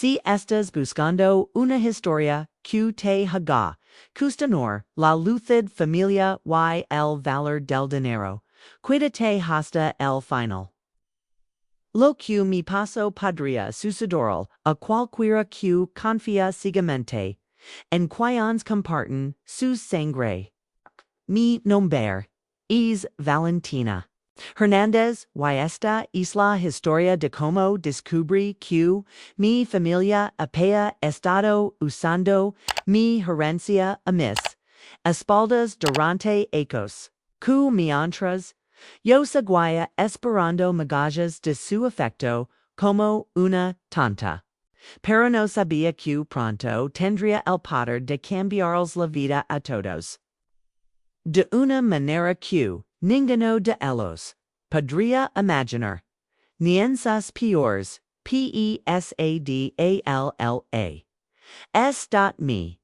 Si estás buscando una historia que te haga cuestionar la lucid familia y el valor del dinero, cuídate hasta el final. Lo que mi paso podría suceder a cualquiera que confía ciegamente en quienes comparten su sangre. Mi nombre es Valentina Hernández y esta es la historia de cómo descubrí que mi familia había estado usando mi herencia a mis espaldas durante años. Que mientras yo seguía esperando migajas de su afecto como una tonta. Pero no sabía que pronto tendría el poder de cambiarles la vida a todos. De una manera que ninguno de ellos podría imaginar. Ni en sus peores pesadalla. Me.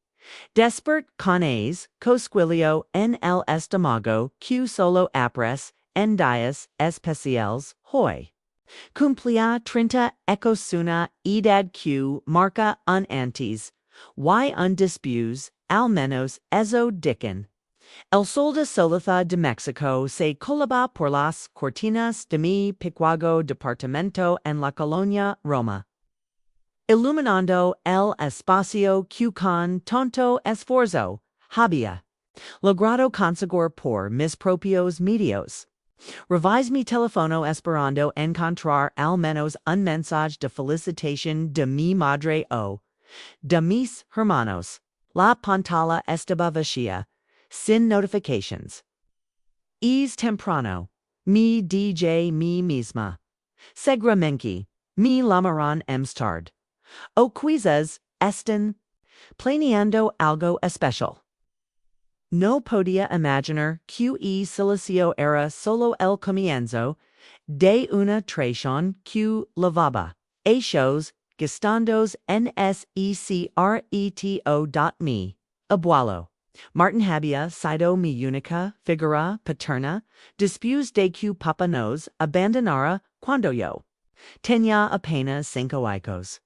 Despert cones cosquilio en el estómago que solo apres en días especiales hoy. Cumplia 30 ecos una edad que marca un antes, y un después, al menos eso dicen. El sol de Solidad de México se colaba por las cortinas de mi pequeño departamento en la colonia Roma, iluminando el espacio que con tanto esfuerzo había logrado conseguir por mis propios medios. Revise mi teléfono esperando encontrar al menos un mensaje de felicitación de mi madre o de mis hermanos. La pantalla estaba vacía, sin notifications. Es temprano. Mi DJ mi misma. Seguramente, mi llamaron más tarde. O quizás, están planeando algo especial. No podía imaginar que el silencio era solo el comienzo de una traición que lavaba ellos gastandos en secreto. Mi abuelo Martin había sido mi única figura paterna después de que papá nos abandonara cuando yo tenía apenas 5 años.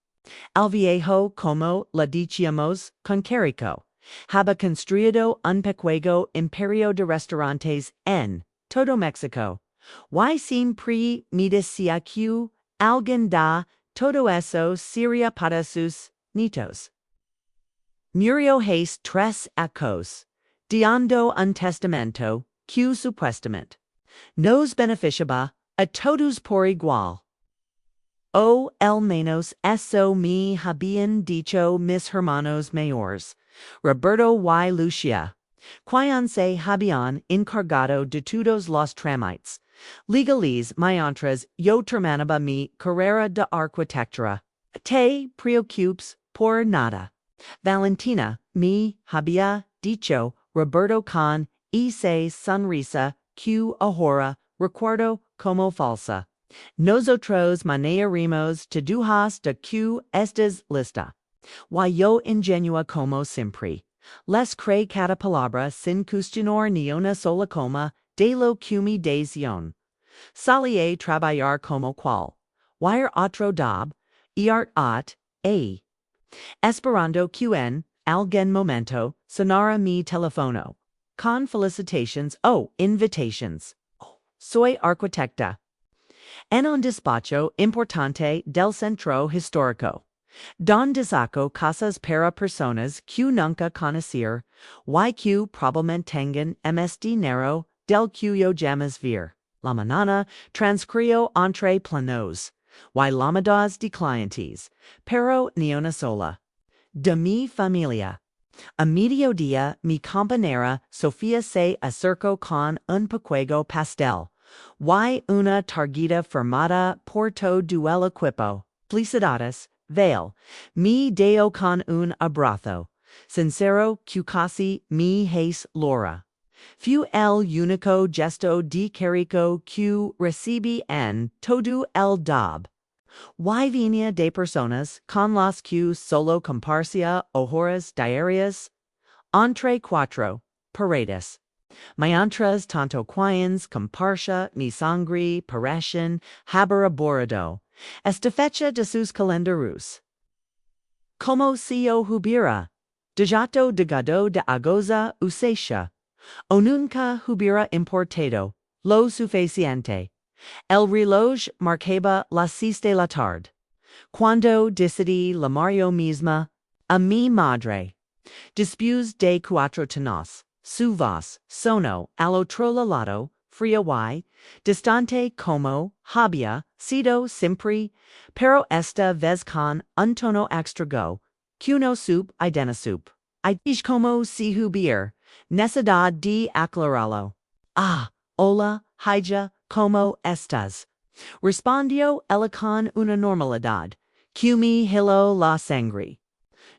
El viejo, como le decíamos con cariño, había construido un pequeño imperio de restaurantes en todo México. Y siempre me decía que alguien da todo eso sería para sus nietos. Murió hace 3 años, dando un testamento que supuestamente nos beneficiaba a todos por igual. O el menos eso me habían dicho mis hermanos mayores, Roberto y Lucia, quienes se habían encargado de todos los trámites legales mientras yo terminaba mi carrera de arquitectura. Te preocupes por nada. Valentina me había dicho Roberto con esa sonrisa que ahora recuerdo como falsa. Nosotros manejaremos te dujas de que estés lista. Y yo ingenua como siempre. Les cree cada palabra sin cuestionar ni una sola coma de lo que me decían. Salí a trabajar como cual. Wire otro job, a. Esperando que en algún momento sonara mi teléfono. Con felicitations o invitations. Soy arquitecta. En un despacho importante del centro histórico, donde saco casas para personas que nunca conocer y que probablemente tengan más dinero del que yo jamás ver. La mañana transcurrió entre planos y llamadas de clientes, pero ni una sola. De mi familia. A mediodía mi compañera Sofía se acercó con un pequeño pastel y una tarjeta firmada por todo el equipo. Felicidades, Vale. Me dio con un abrazo sincero que casi me hace Laura. Fue el único gesto de cariño que recibí en todo el job. Y venía de personas con las que solo compartía horas diarias. Entre 4 paredes. Mientras tanto quienes comparsa mi sangre parecen haber aborrecido esta fecha de sus calendarios. como si yo hubiera dejato de gado de agoza usecha, o nunca hubiera importado lo suficiente. El reloj marcaba las 6 de la tarde. Cuando decidí llamarlo misma a mi madre. Después de 4 años, su voz sonó al otro lado, fría y distante como había sido siempre, pero esta vez con un tono extra que no supe identificar. Y dije como si hubiera necesidad de aclararlo. Ah, hola, hija, ¿cómo estás? Respondió ella con una normalidad que me heló la sangre.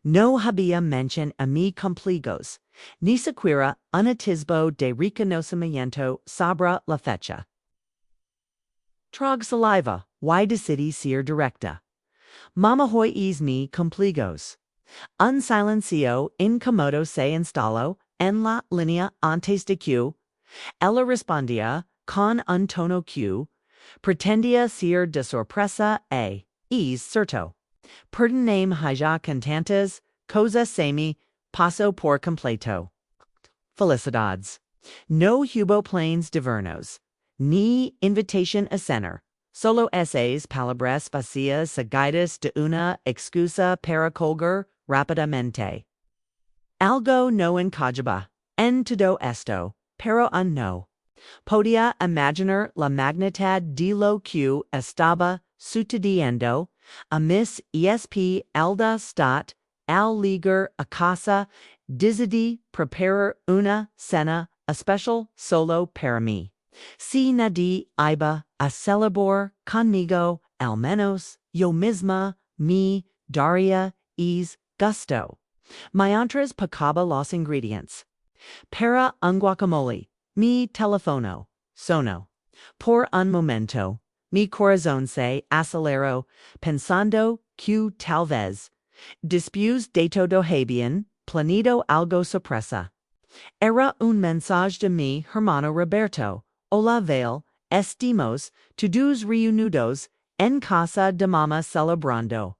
No había mention a mi cumpleaños, ni siquiera un atisbo de reconocimiento sobre la fecha. Trag saliva, y decidí ser directa. Mama hoy es mi cumpleaños. Un silencio incómodo se instaló en la línea antes de que ella respondía con un tono que pretendía ser de sorpresa es cierto. Perdoname hija cantantes, cosa se me pasó por completo. Felicidades. No hubo planes divernos, ni invitación a cenar, solo esas palabras vacías seguidas de una excusa para colgar rápidamente. Algo no encajaba en todo esto, pero no. Podía imaginar la magnitud de lo que estaba sucediendo a mis esp alda stat al llegar a casa decidí preparar una cena especial solo para mí. Si nadie iba a celebrar conmigo, al menos yo misma me daría es gusto. Mientras picaba los ingredientes. Para un guacamole. Mi teléfono sonó. Por un momento, mi corazón se aceleró, pensando que tal vez, después de todo habían planeado algo sorpresa. Era un mensaje de mi hermano Roberto. Hola Vale, estamos todos reunidos en casa de mamá celebrando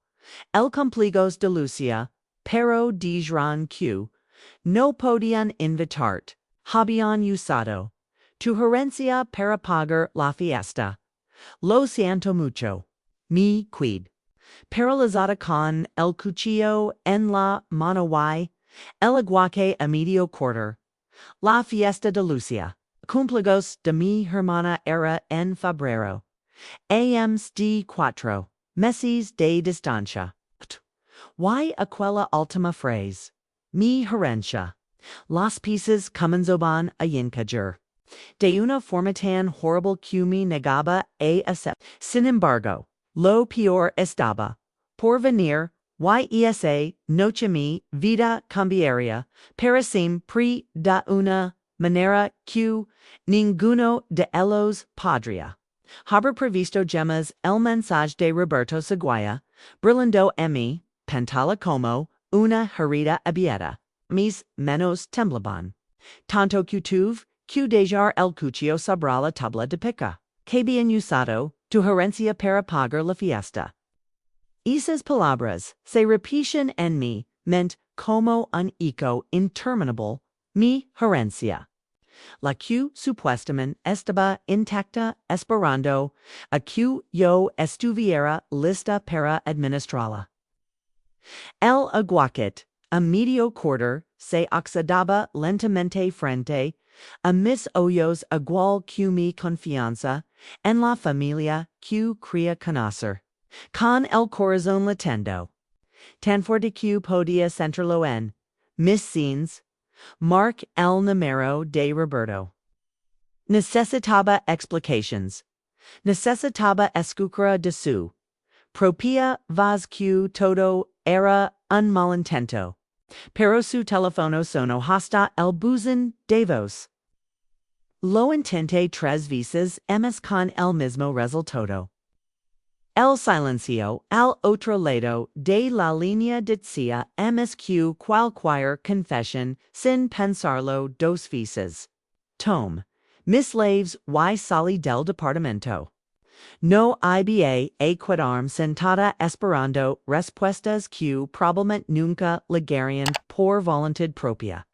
el cumpleaños de Lucia, pero dijeron que no podían invitarte. Habían usado tu herencia para pagar la fiesta. Lo siento mucho. Mi quid. Paralizada con el cuchillo en la mano y el aguaque a medio cortar. La fiesta de Lucia, cumpleaños de mi hermana era en febrero. Ams de 4 meses de distancia. Y aquella última frase. Mi herencia. Las piezas comenzaban a encajar. De una forma tan horrible que me negaba a aceptar. Sin embargo, lo peor estaba por venir, y esa noche mi vida cambiaría para siempre de una manera que ninguno de ellos podría haber previsto. Gemas el mensaje de Roberto Seguía, brillando en mi pantalla como una herida abierta. Mis manos temblaban. Tanto que tuve que dejar el cuchillo sobre la tabla de pica. Que bien usado tu herencia para pagar la fiesta. Esas palabras se repiten en mi mente como un eco interminable. Mi herencia. La que supuestamente estaba intacta esperando a que yo estuviera lista para administrarla. El aguacate, a medio cortar, se oxidaba lentamente frente a mis ojos igual que mi confianza en la familia que quería conocer. Con el corazón latiendo. Tan fuerte que podía sentirlo en mis scenes. Mark el número de Roberto. Necesitaba explications. Necesitaba escuchar de su propia voz que todo era un malintento. Pero su teléfono sonó hasta el buzón de voz. Lo intenté 3 veces mas con el mismo resultado. El silencio al otro lado de la línea decía mas que cualquier confesión sin pensarlo 2 veces. Tome mis laves y salí del departamento. No había quedarme sentada esperando respuestas que probablemente nunca llegarían por voluntad propia.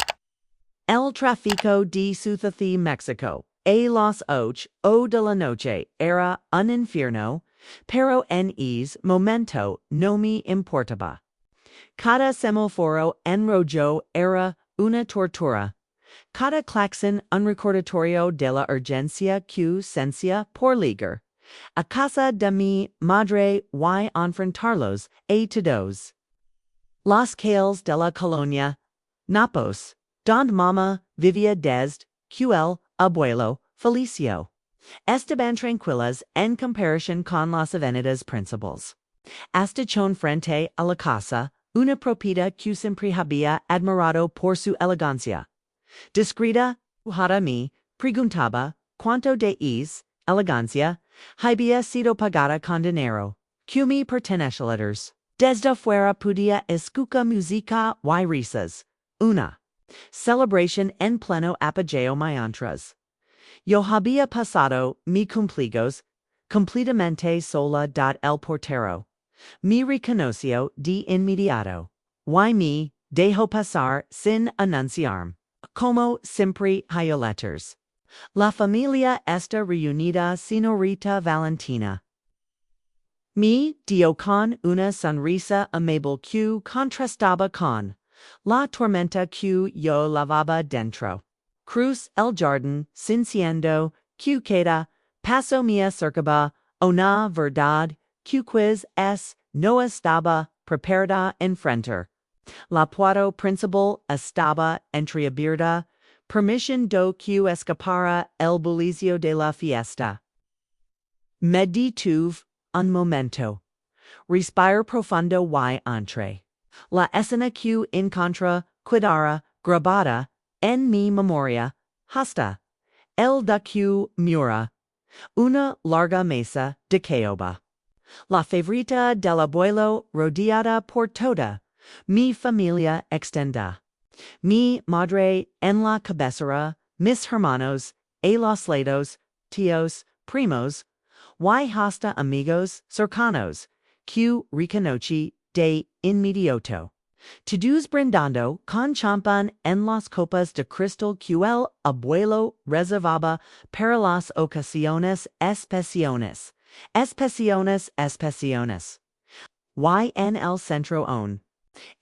El tráfico de Ciudad de México a las 8 de la noche era un infierno, pero en ese momento no me importaba. Cada semáforo en rojo era una tortura. Cada claxon un recordatorio de la urgencia que sentía por llegar a casa de mi madre y enfrentarlos a todos. Las calles de la colonia Napos, donde mamá vivía desde que el abuelo falleció, estaban tranquilas en comparación con las avenidas principales. Estación frente a la casa, una propiedad que siempre había admirado por su elegancia. Discreta, para mí, preguntaba cuánto de esa elegancia había sido pagada con dinero que me pertenecía. Desde fuera podía escuchar música y risas. Una celebración en pleno apogeo mientras yo había pasado mi cumpleaños completamente sola el portero me reconoció de inmediato y me dejó pasar sin anunciarme. Como siempre hay letters. La familia está reunida, señorita Valentina. Me dio con una sonrisa amable que contrastaba con la tormenta que yo lavaba dentro. Cruz el jardín, sintiendo que queda paso me acercaba una verdad que quiz no estaba preparada enfrentar. La puerta principal estaba entreabierta, permisión do que escapara el bullicio de la fiesta. Me detuve un momento. Respire profundo y entré. La escena que encontré quedara grabada en mi memoria hasta el de que mura. Una larga mesa de caoba. La favorita del abuelo rodeada por toda mi familia extendida. Mi madre en la cabecera, mis hermanos, a los lados, tíos, primos, y hasta amigos cercanos, que reconocí de inmediato. Todos brindando con champán en las copas de cristal que el abuelo reservaba para las ocasiones especiales. Y en el centro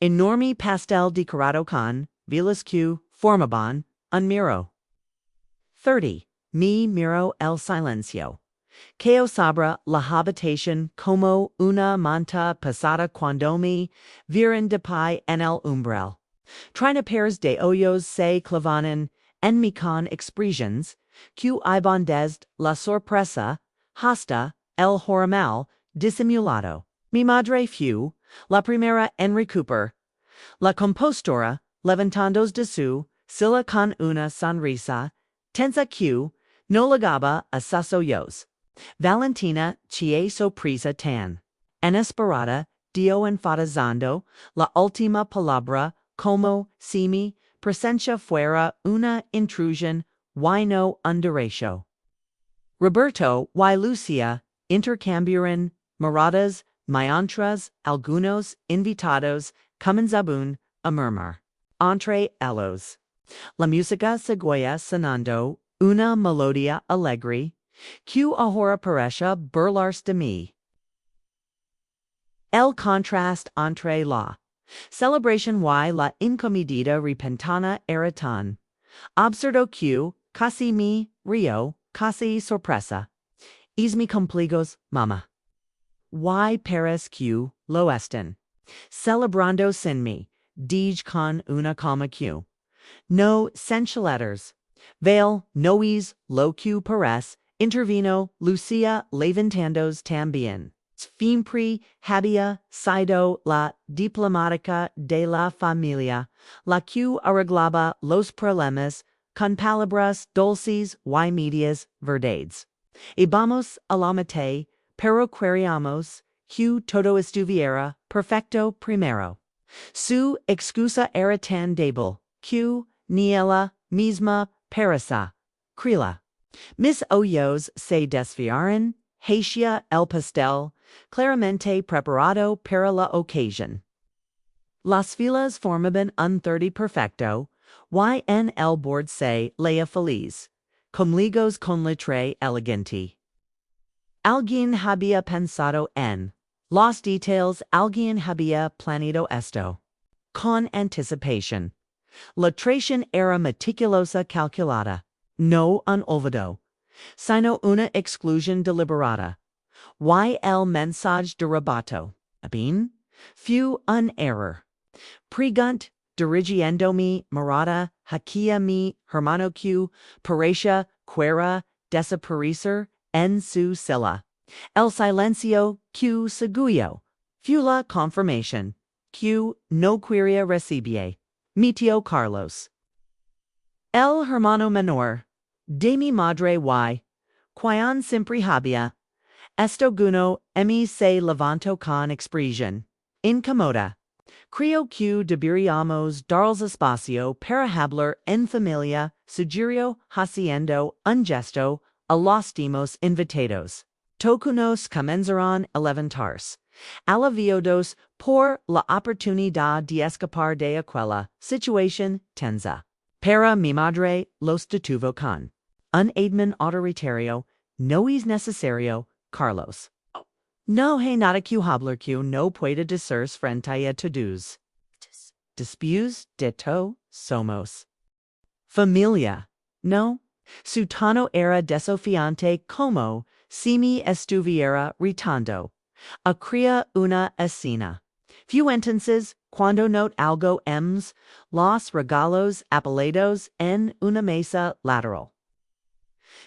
enorme pastel decorado con velas que formaban un miro. 30. Me miro el silencio. Que sobre la habitación como una manta pasada cuando me vieron de pie en el umbral. Trinapairs de ojos se clavaban en mi con expresiones que iban desde la sorpresa hasta el horrible disimulado. Mi madre fue la primera en recuperar la compostura, levantándose de su silla con una sonrisa tensa que no llegaba a sus ojos. Valentina, che sorpresa tan inesperada, dio enfatizando la última palabra como si mi presencia fuera una intrusión y no un derecho. Roberto y Lucia intercambiaron miradas mientras algunos invitados comenzaban a murmurar entre ellos. La música seguía sonando una melodía alegre que ahora parece burlarse de mí. El contraste entre la celebración y la incomodidad repentina era tan absurdo que casi me río, casi sorpresa. Es mi cumpleaños, mamá. Y parece que lo están celebrando sin mí, dije con una calma que no sensualetters. Vale, no es lo que parece. Intervino Lucia levantándose también. Siempre había sido la diplomática de la familia, la que arreglaba los problemas con palabras dulces y medias verdades. Y vamos a la mitad, pero queríamos que todo estuviera perfecto primero. Su excusa era tan débil que ni ella misma parecía creerla. Mis ojos se desviaron Hacia el pastel, claramente preparado para la ocasión. Las filas formaban un 30 perfecto, y en el bord se leía feliz, comligos con letra elegante. Alguien había pensado en los details, alguien había planeado esto. Con anticipación. La traición era meticulosa calculada, no un olvido, sino una exclusión deliberada. Y el mensaje de rebato, bien, fue un error. Pregunt, dirigiéndome mirada hacia mi hermano que parecía quiera desaparecer en su silla. El silencio que seguió fue la confirmación que no quería recibir. Mi tío Carlos. El hermano menor de mi madre y, quien siempre había, estoguno mi se levantó con expresión incomoda. Creyó que deberíamos darles espacio para hablar en familia, sugirió haciendo un gesto a los demás invitados. Todos comenzaron a levantarse, aliviados por la oportunidad de escapar de aquella situación tensa. Para mi madre los detuvo con un admin autoritario, no es necesario, Carlos. No hay nada que hablar que no pueda decirse frente a todos. Después de todo, somos familia, ¿no? Su tono era desafiante como si me estuviera retando. Crea una escena. Few entonces, cuando note algo los regalos apalados en una mesa lateral.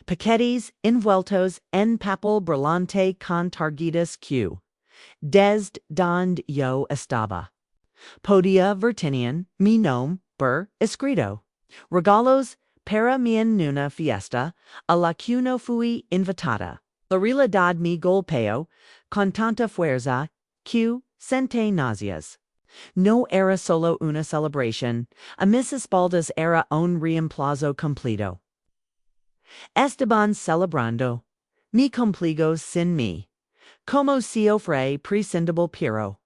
Paquetes envueltos en papel brillante con tarjetas que, desde donde yo estaba, podía ver tenían mi nombre escrito. Regalos para mí en una fiesta a la que no fui invitada. La realidad me golpeó con tanta fuerza que sentí náuseas. No era solo una celebración, a mis espaldas era un reemplazo completo. Estaban celebrando mi cumpleaños sin mí, como si ofre prescindible pero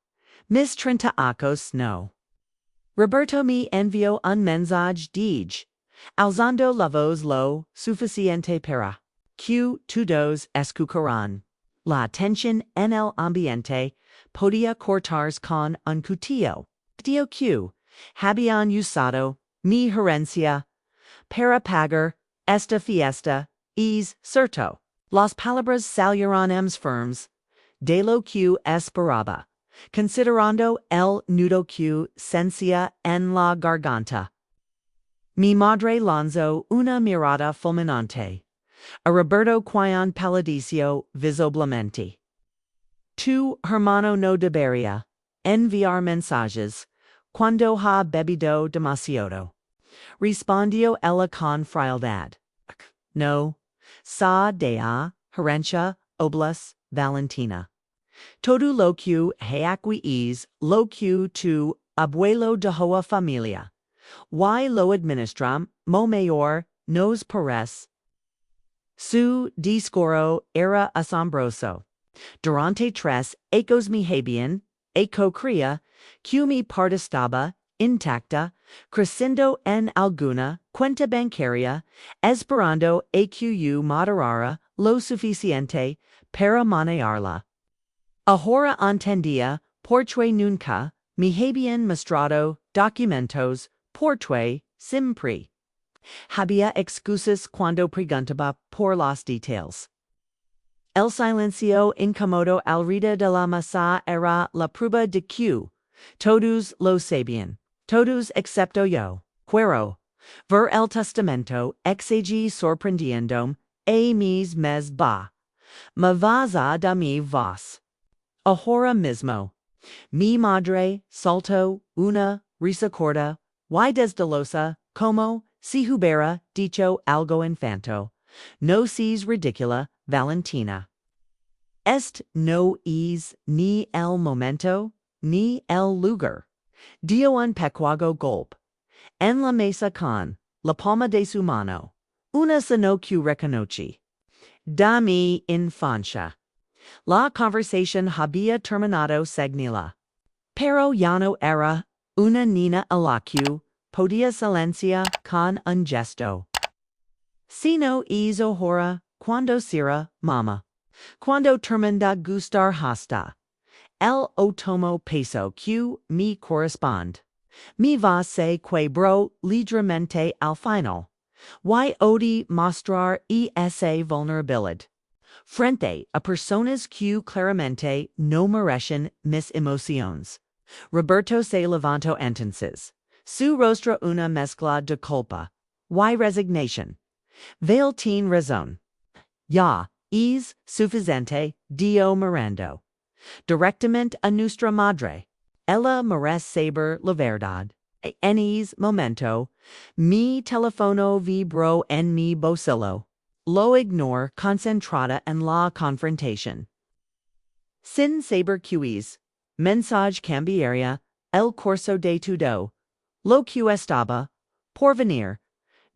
mis 30 acos no. Roberto me envió un mensaje de alzando la voz lo suficiente para que todos escucharan. La atención en el ambiente podía cortarse con un cuchillo. Dio que habían usado mi herencia para pagar esta fiesta es cierto. Las palabras salieron firmes de lo que esperaba, considerando el nudo que sentía en la garganta. Mi madre lanzó una mirada fulminante a Roberto quien palideció visiblemente. Tu hermano no debería enviar mensajes cuando ha bebido demasiado. Respondió ella con frialdad. No, sabía, herencia, oblas, Valentina. Todo lo que he aquí es lo que tu abuelo dejó a familia. Y lo administram, mo mayor, nos parece. Su discurso era asombroso. Durante 3 ecos me habían, eco cría, que mi parte estaba intacta, creciendo en alguna cuenta bancaria, esperando a que yo moderara lo suficiente para manejarla. Ahora entendía porque nunca me habían mostrado documentos porque siempre había excusas cuando preguntaba por los details. El silencio incómodo alrededor de la mesa era la prueba de que todos lo sabían, todos excepto yo. Quiero ver el testamento exige sorprendiendo a mis mes ba. Me vas a dar mi voz. Ahora mismo. Mi madre saltó una risa corta y desdelosa como si hubiera dicho algo infanto. No seas ridícula, Valentina. No es ni el momento ni el lugar. Dio un pequeño golpe. En la mesa con la palma de su mano. Una sano que reconocí. Da mi infancia. La conversación había terminado segnila. Pero ya no era una niña a la que podía silencia con un gesto. Sino es ahora cuando será mamá. Cuando termina gustar hasta el último peso que me corresponde. Me va se quebró libremente al final. Y odi mostrar esa vulnerabilidad. Frente a personas que claramente no merecen mis emociones. Roberto se levantó entonces. Su rostro una mezcla de culpa y resignación. Vale tiene razón. Ya es suficiente dio mirando directamente a nuestra madre. Ella merece saber la verdad. En ese momento, mi teléfono vibró en mi bolsillo. Lo ignoro concentrada en la confrontación. Sin saber quis. Mensaje cambiaría el curso de todo. Lo que estaba por venir.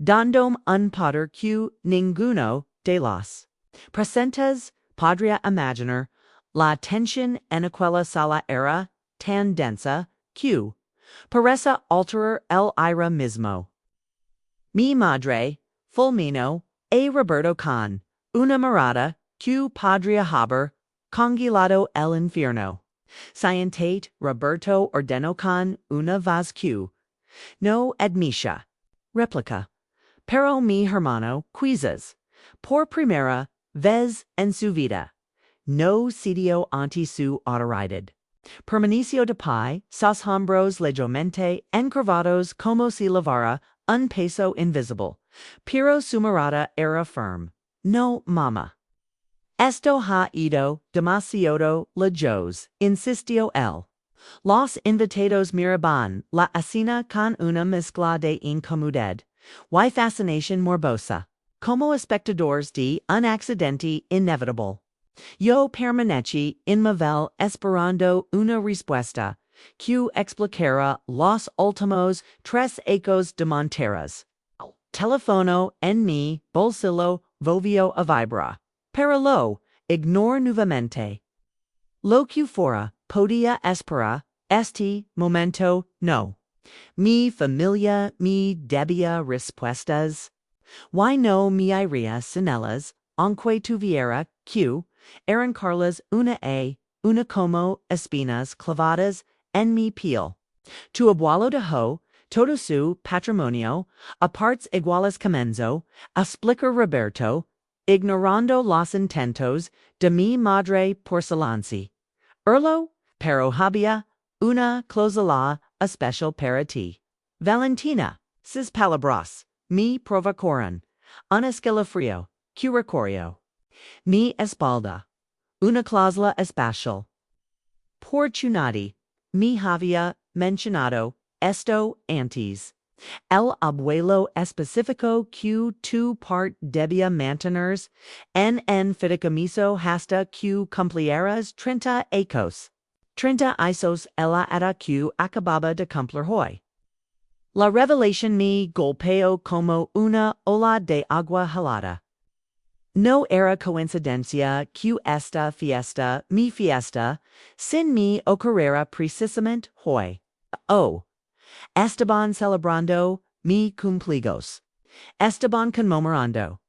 Dándome un poder que ninguno de los presentes podría imaginar. La tensión en aquella sala era tan densa que parece alterar el aire mismo. Mi madre fulminó a Roberto con una mirada que podría haber congelado el infierno. Scientate Roberto ordenó con una voz que no admitía réplica. Pero mi hermano quizás por primera vez en su vida no cedió ante su autoridad. Permaneció de pie, sus hombros levemente encorvados como si llevara un peso invisible, pero su mirada era firme. No, mamá. Esto ha ido demasiado lejos, insistió él. Los invitados miraban la escena con una mezcla de incomodidad y fascinación morbosa, como espectadores de un accidente inevitable. Yo permanecí inmóvil esperando una respuesta que explicara los últimos 3 ecos de Monteras. El teléfono en mi bolsillo volvió a vibrar, pero lo ignoro nuevamente. Lo que fuera podía esperar, este momento no. Mi familia me debía respuestas. Y no me iría sin ellas, aunque tuviera que arrancarlas una como espinas clavadas en mi piel. Tu abuelo dejó todo su patrimonio, a partes iguales comenzó a explicar Roberto, ignorando los intentos de mi madre por silencio. Pero había una cláusula especial para ti. Valentina, sus palabras me provocaron un escalofrío que recorrió mi espalda. Una cláusula especial. Por nadie me había mencionado esto antes. El abuelo especificó que tu part debía mantenerse en fideicomiso hasta que cumplieras 30 ecos. 30 años ella era que acababa de cumplir hoy. La revelación me golpeó como una ola de agua helada. No era coincidencia que esta fiesta, mi fiesta, sin mí ocurriera precisamente hoy. Oh, estaban celebrando mi cumpleaños. Estaban conmemorando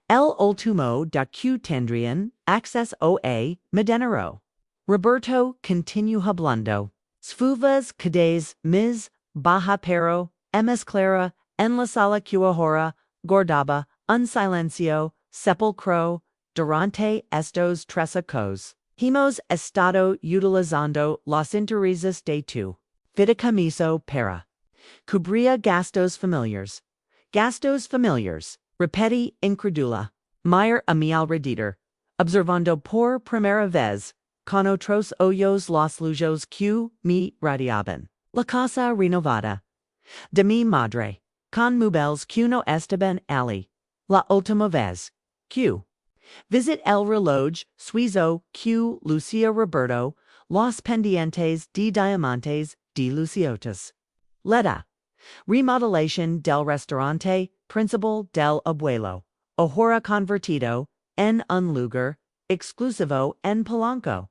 el último da que tendrían acceso a mi dinero. Roberto continuó hablando. Sfuvas cades mis baja pero emesclara en la sala que ahora guardaba un silencio sepulcro durante estos 3 ecos. Hemos estado utilizando los intereses de tu fideicomiso para cubrir gastos familiares. Gastos familiares, repetí incrédula. Mir a mi alrededor, observando por primera vez con otros ojos los lujos que me radiaban. La casa renovada de mi madre, con muebles que no estaban allí. La última vez que visit el reloj suizo que lucía Roberto, los pendientes de diamantes de luciotas. Leda. Remodelación del restaurante principal del abuelo, ahora convertido en un lugar exclusivo en Polanco.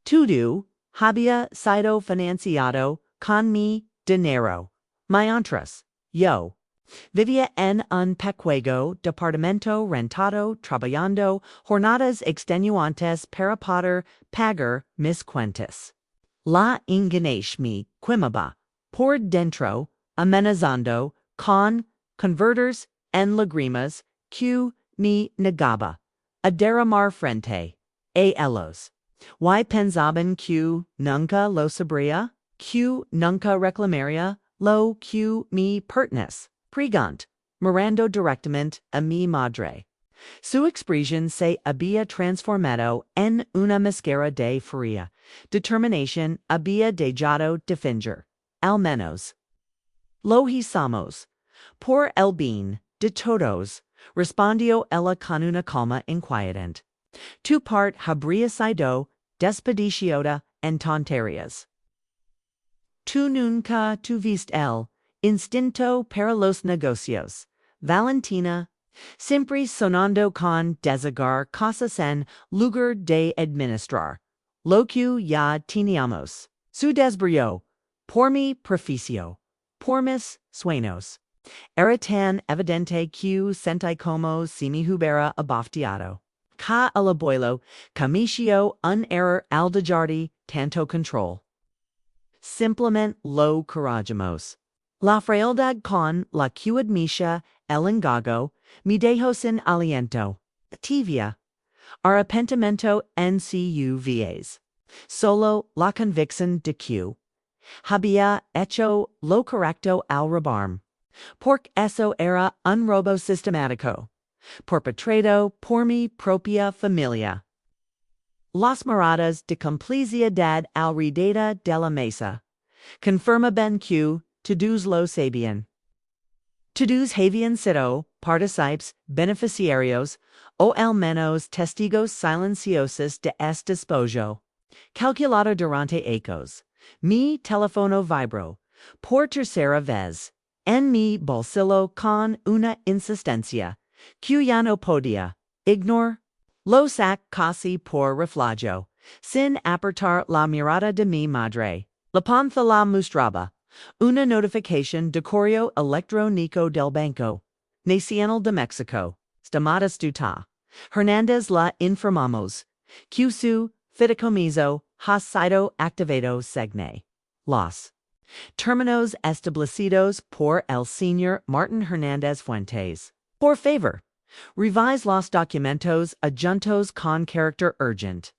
Todo había sido financiado con mi dinero. Mientras yo vivía en un pequeño departamento rentado trabajando jornadas extenuantes para poder pagar mis cuentas. La engañé me quemaba por dentro, amenazando con convertirse en lágrimas que me negaba a derramar frente a ellos. Y pensaban que nunca lo sabría, que nunca reclamaría lo que me pertenece. Pregunt, mirando directamente a mi madre. Su expresión se había transformado en una máscara de fría determinación había dejado de fingir, al menos. Lo hicimos por el bien de todos, respondió ella con una calma inquietante. Tu part habría sido desperdiciada en tonterías. Tu nunca tuviste el instinto para los negocios, Valentina, siempre sonando con desagar cosas en lugar de administrar lo que ya teníamos. Su desbrio, por mi preficio, por mis sueños, era tan evidente que sentí como si me hubiera abofeteado. Ca el abuelo cometió un error al dejarle tanto control. Simplemente lo corregimos. La frialdad con la que admisa el engago me dejó sin aliento. Tibia. Arrepentimiento en cuvas. Solo la convicción de que había hecho lo correcto al robarme. Porque eso era un robo sistemático, perpetrado por mi propia familia. Las miradas de complicidad alrededor de la mesa confirmaban que todos lo sabían. Todos habían sido partícipes beneficiarios o al menos testigos silenciosos de este despojo. Calculado durante ecos, mi teléfono vibró por tercera vez en mi bolsillo con una insistencia que ya no podía ignorar. Lo sac casi por reflejo, sin apartar la mirada de mi madre. La panza la mostraba. Una notificación de correo electrónico del Banco Nacional de México. Llamadas tuta. Hernández la informamos. Que su fideicomiso ha sido activado según los términos establecidos por el señor Martin Hernández Fuentes. Por favor, revise los documentos adjuntos con carácter urgent.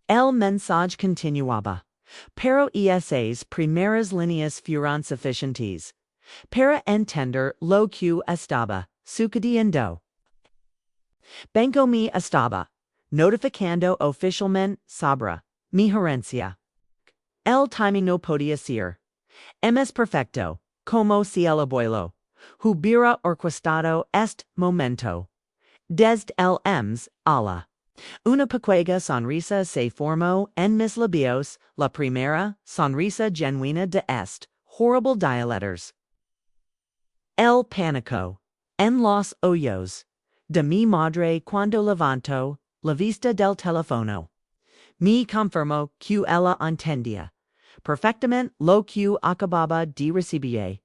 El mensaje continuaba. Pero esas primeras líneas fueron suficientes para entender lo que estaba sucediendo. Banco me estaba notificando oficialmente sobre mi herencia. El timing no podía ser más perfecto, como si el abuelo hubiera orquestado este momento. Desde el ala. Una pequeña sonrisa se formó en mis labios, la primera sonrisa genuina de horrible dialeters. El pánico en los ojos de mi madre cuando levantó la vista del teléfono me confirmó que ella entendía perfectamente lo que acababa de recibir.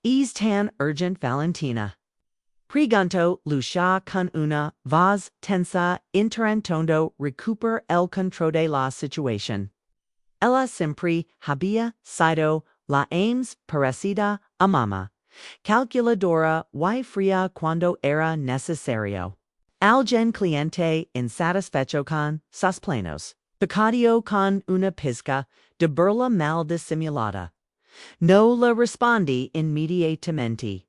Es tan urgent, Valentina. Preguntó Lucia con una voz tensa intentando recuperar el control de la situación. Ella siempre había sido la más parecida a mamá, calculadora y fría cuando era necesario. Alguien cliente insatisfecho con sus planos, picadillo con una pizca de burla mal disimulada. No le respondí inmediatamente.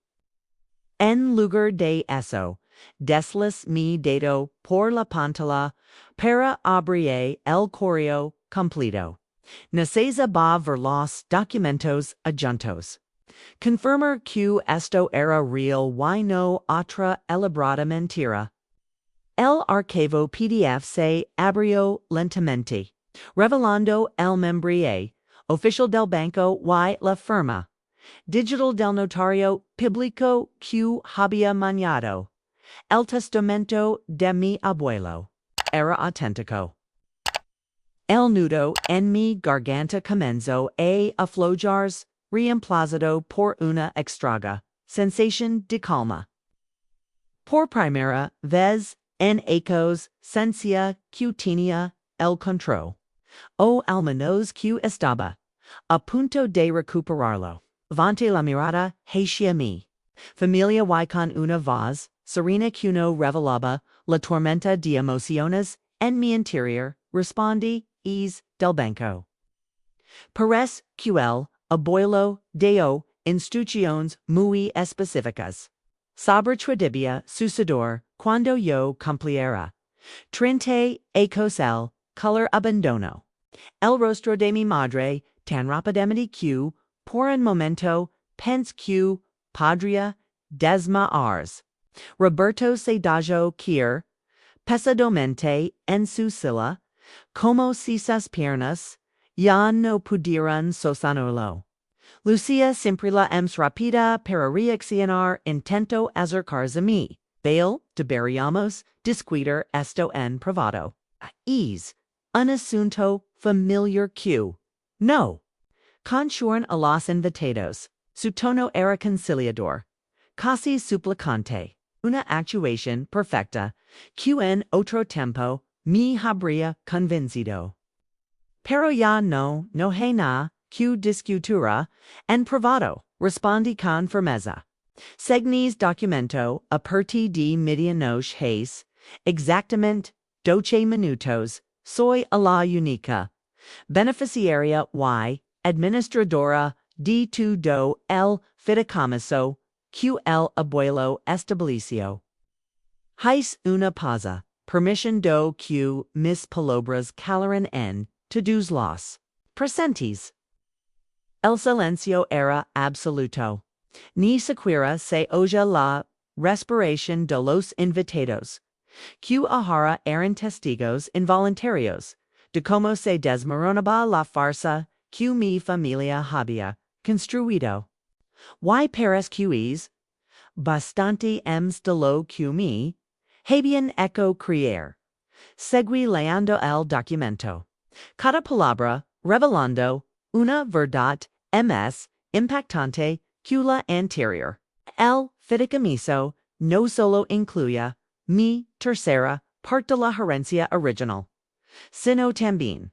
En lugar de eso, desliz mi dedo por la pantalla para abrir el correo completo. Necesitaba ver los documentos adjuntos. Confirmar que esto era real y no otra elaborada mentira. El archivo PDF se abrió lentamente, revelando el membre oficial del banco y la firma digital del notario público que había mañado. El testamento de mi abuelo. Era auténtico. El nudo en mi garganta comenzó a aflojar, reemplazado por una extraña sensación de calma. Por primera vez en ecos sentía que tenía el control. O al menos que estaba a punto de recuperarlo. Levante la mirada hacia mí. Familia y con una voz serena que no revelaba la tormenta de emociones en mi interior, respondí del banco. Parece que el abuelo dio instrucciones muy específicas sobre tradibia sucedor cuando yo cumpliera 30 ecos el color abandono. El rostro de mi madre tan rápidamente que por un momento pensé que podría desmayarse. Roberto se dejó caer pesadamente en su silla, como si sus piernas ya no pudieran sostenerlo. Lucía siempre la rápida para reaccionar intento acercarse a mí. Bail deberíamos discutir esto en privado. Es un asunto familiar que no consuern a los invitados. Su tono era conciliador, casi suplicante, una actuación perfecta que en otro tiempo me habría convencido. Pero ya no hay nada que discutir en privado, respondí con firmeza. Segnis documento a partir de medianoche hace exactamente 12 minutos, soy a la única beneficiaria y administradora de todo el fideicomiso que el abuelo estableció. Hice una pausa, permitiendo que mis palabras calaran en todos los presentes. El silencio era absoluto. Ni siquiera se oía la respiración de los invitados, que ahora eran testigos involuntarios de cómo se desmoronaba la farsa que mi familia había construido. Y parece que es bastante de lo que me habían hecho creer. Seguí leyendo el documento. Cada palabra revelando una verdad más impactante que la anterior. El fideicomiso no solo incluía mi tercera parte de la herencia original, sino también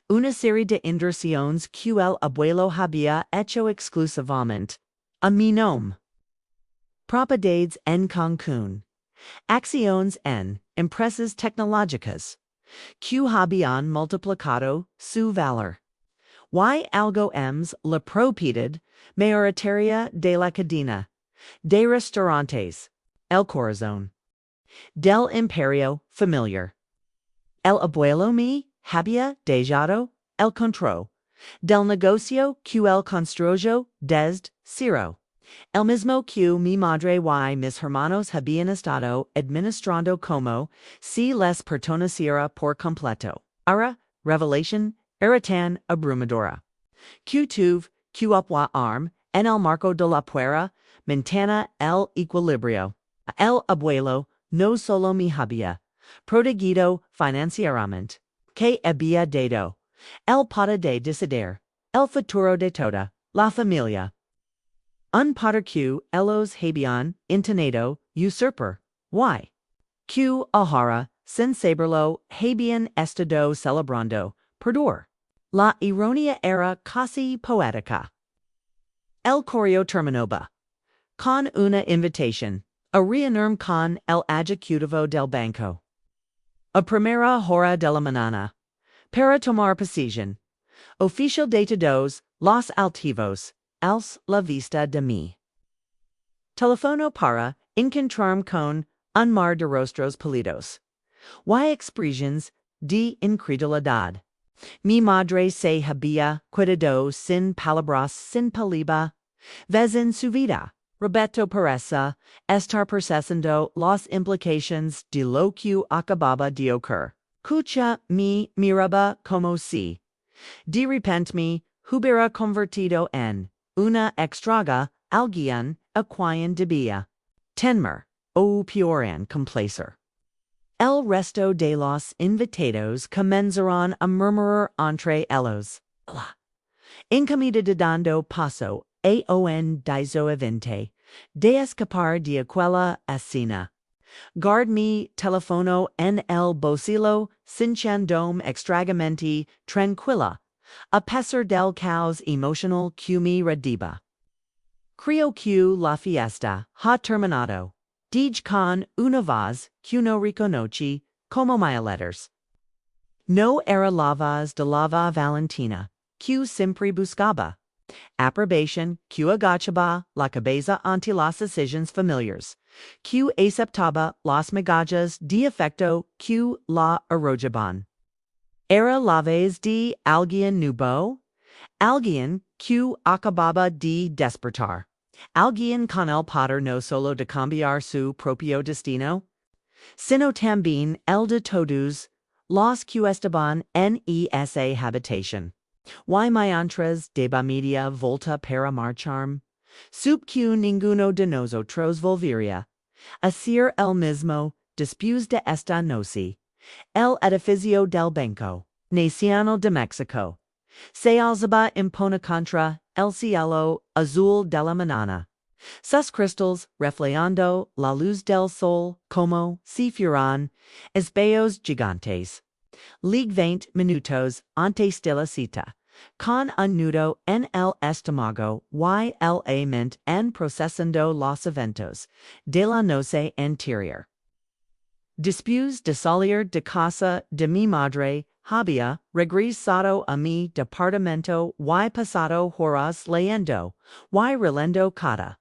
una serie de inversiones que el abuelo había hecho exclusivamente a mi nombre. Propiedades en Cancún, acciones en empresas tecnológicas, que habían multiplicado su valor. Y algo la propiedad mayoritaria de la cadena de restaurantes, el corazón del imperio familiar. El abuelo me había dejado el control del negocio que él construyó desde cero. El mismo que mi madre y mis hermanos habían estado administrando como si les perteneciera por completo. Ahora, revelación era tan abrumadora que tuve que actuar en el marco de la puera mantener el equilibrio. El abuelo no solo me había protegido financieramente, que había dado el poder de decidir el futuro de toda la familia. Un poder que ellos habían intentado usurper. Y que ahora, sin saberlo, habían estado celebrando. Perdón. La ironía era casi poética. El correo terminaba con una invitación a reunirme con el ejecutivo del banco a primera hora de la mañana para tomar posesión oficial de todos los altivos als la vista de mí. Telefono para encontrarme con un mar de rostros pálidos y expresiones de incredulidad. Mi madre se había cuidado sin palabras, sin palabra, vez en su vida. Roberto parece estar procesando las implicaciones de lo que acababa de ocurrir. Cucha me miraba como si, de repente me hubiera convertido en una extraga alguien a quien debía temer. o pioran complacer. El resto de los invitados comenzaron a murmurar entre ellos. Incomiendo paso aon dizo evente, de escapar de aquella escena. Guard mi telefono en el bolsillo, sintiéndome extrañamente tranquila, a pesar del caos emocional que me rediba. Creo que la fiesta ha terminado. Dij con una voz que no reconoce como mis letters. No era la voz de la Valentina, que siempre buscaba aprobación, que agachaba la cabeza ante las decisiones familiares, que aceptaba las migajas de afecto que la arrojaban. Era la vez de alguien nuevo, alguien que acababa de despertar, alguien con el poder no solo de cambiar su propio destino, sino también el de todos los que estaban en esa habitación. Y mientras deba media volta para marcharme, sup que ninguno de nosotros volvería a ser el mismo después de esta noche. El edificio del Banco Nacional de México se alzaba impone contra el cielo azul de la mañana. Sus cristales reflejando la luz del sol como si fueran espeos gigantes. Ligue 20 minutos antes de la cita, con un nudo en el estómago y el mente en procesando los eventos de la noche anterior. Después de salir de casa de mi madre, había regresado a mi departamento y pasado horas leyendo y relendo cada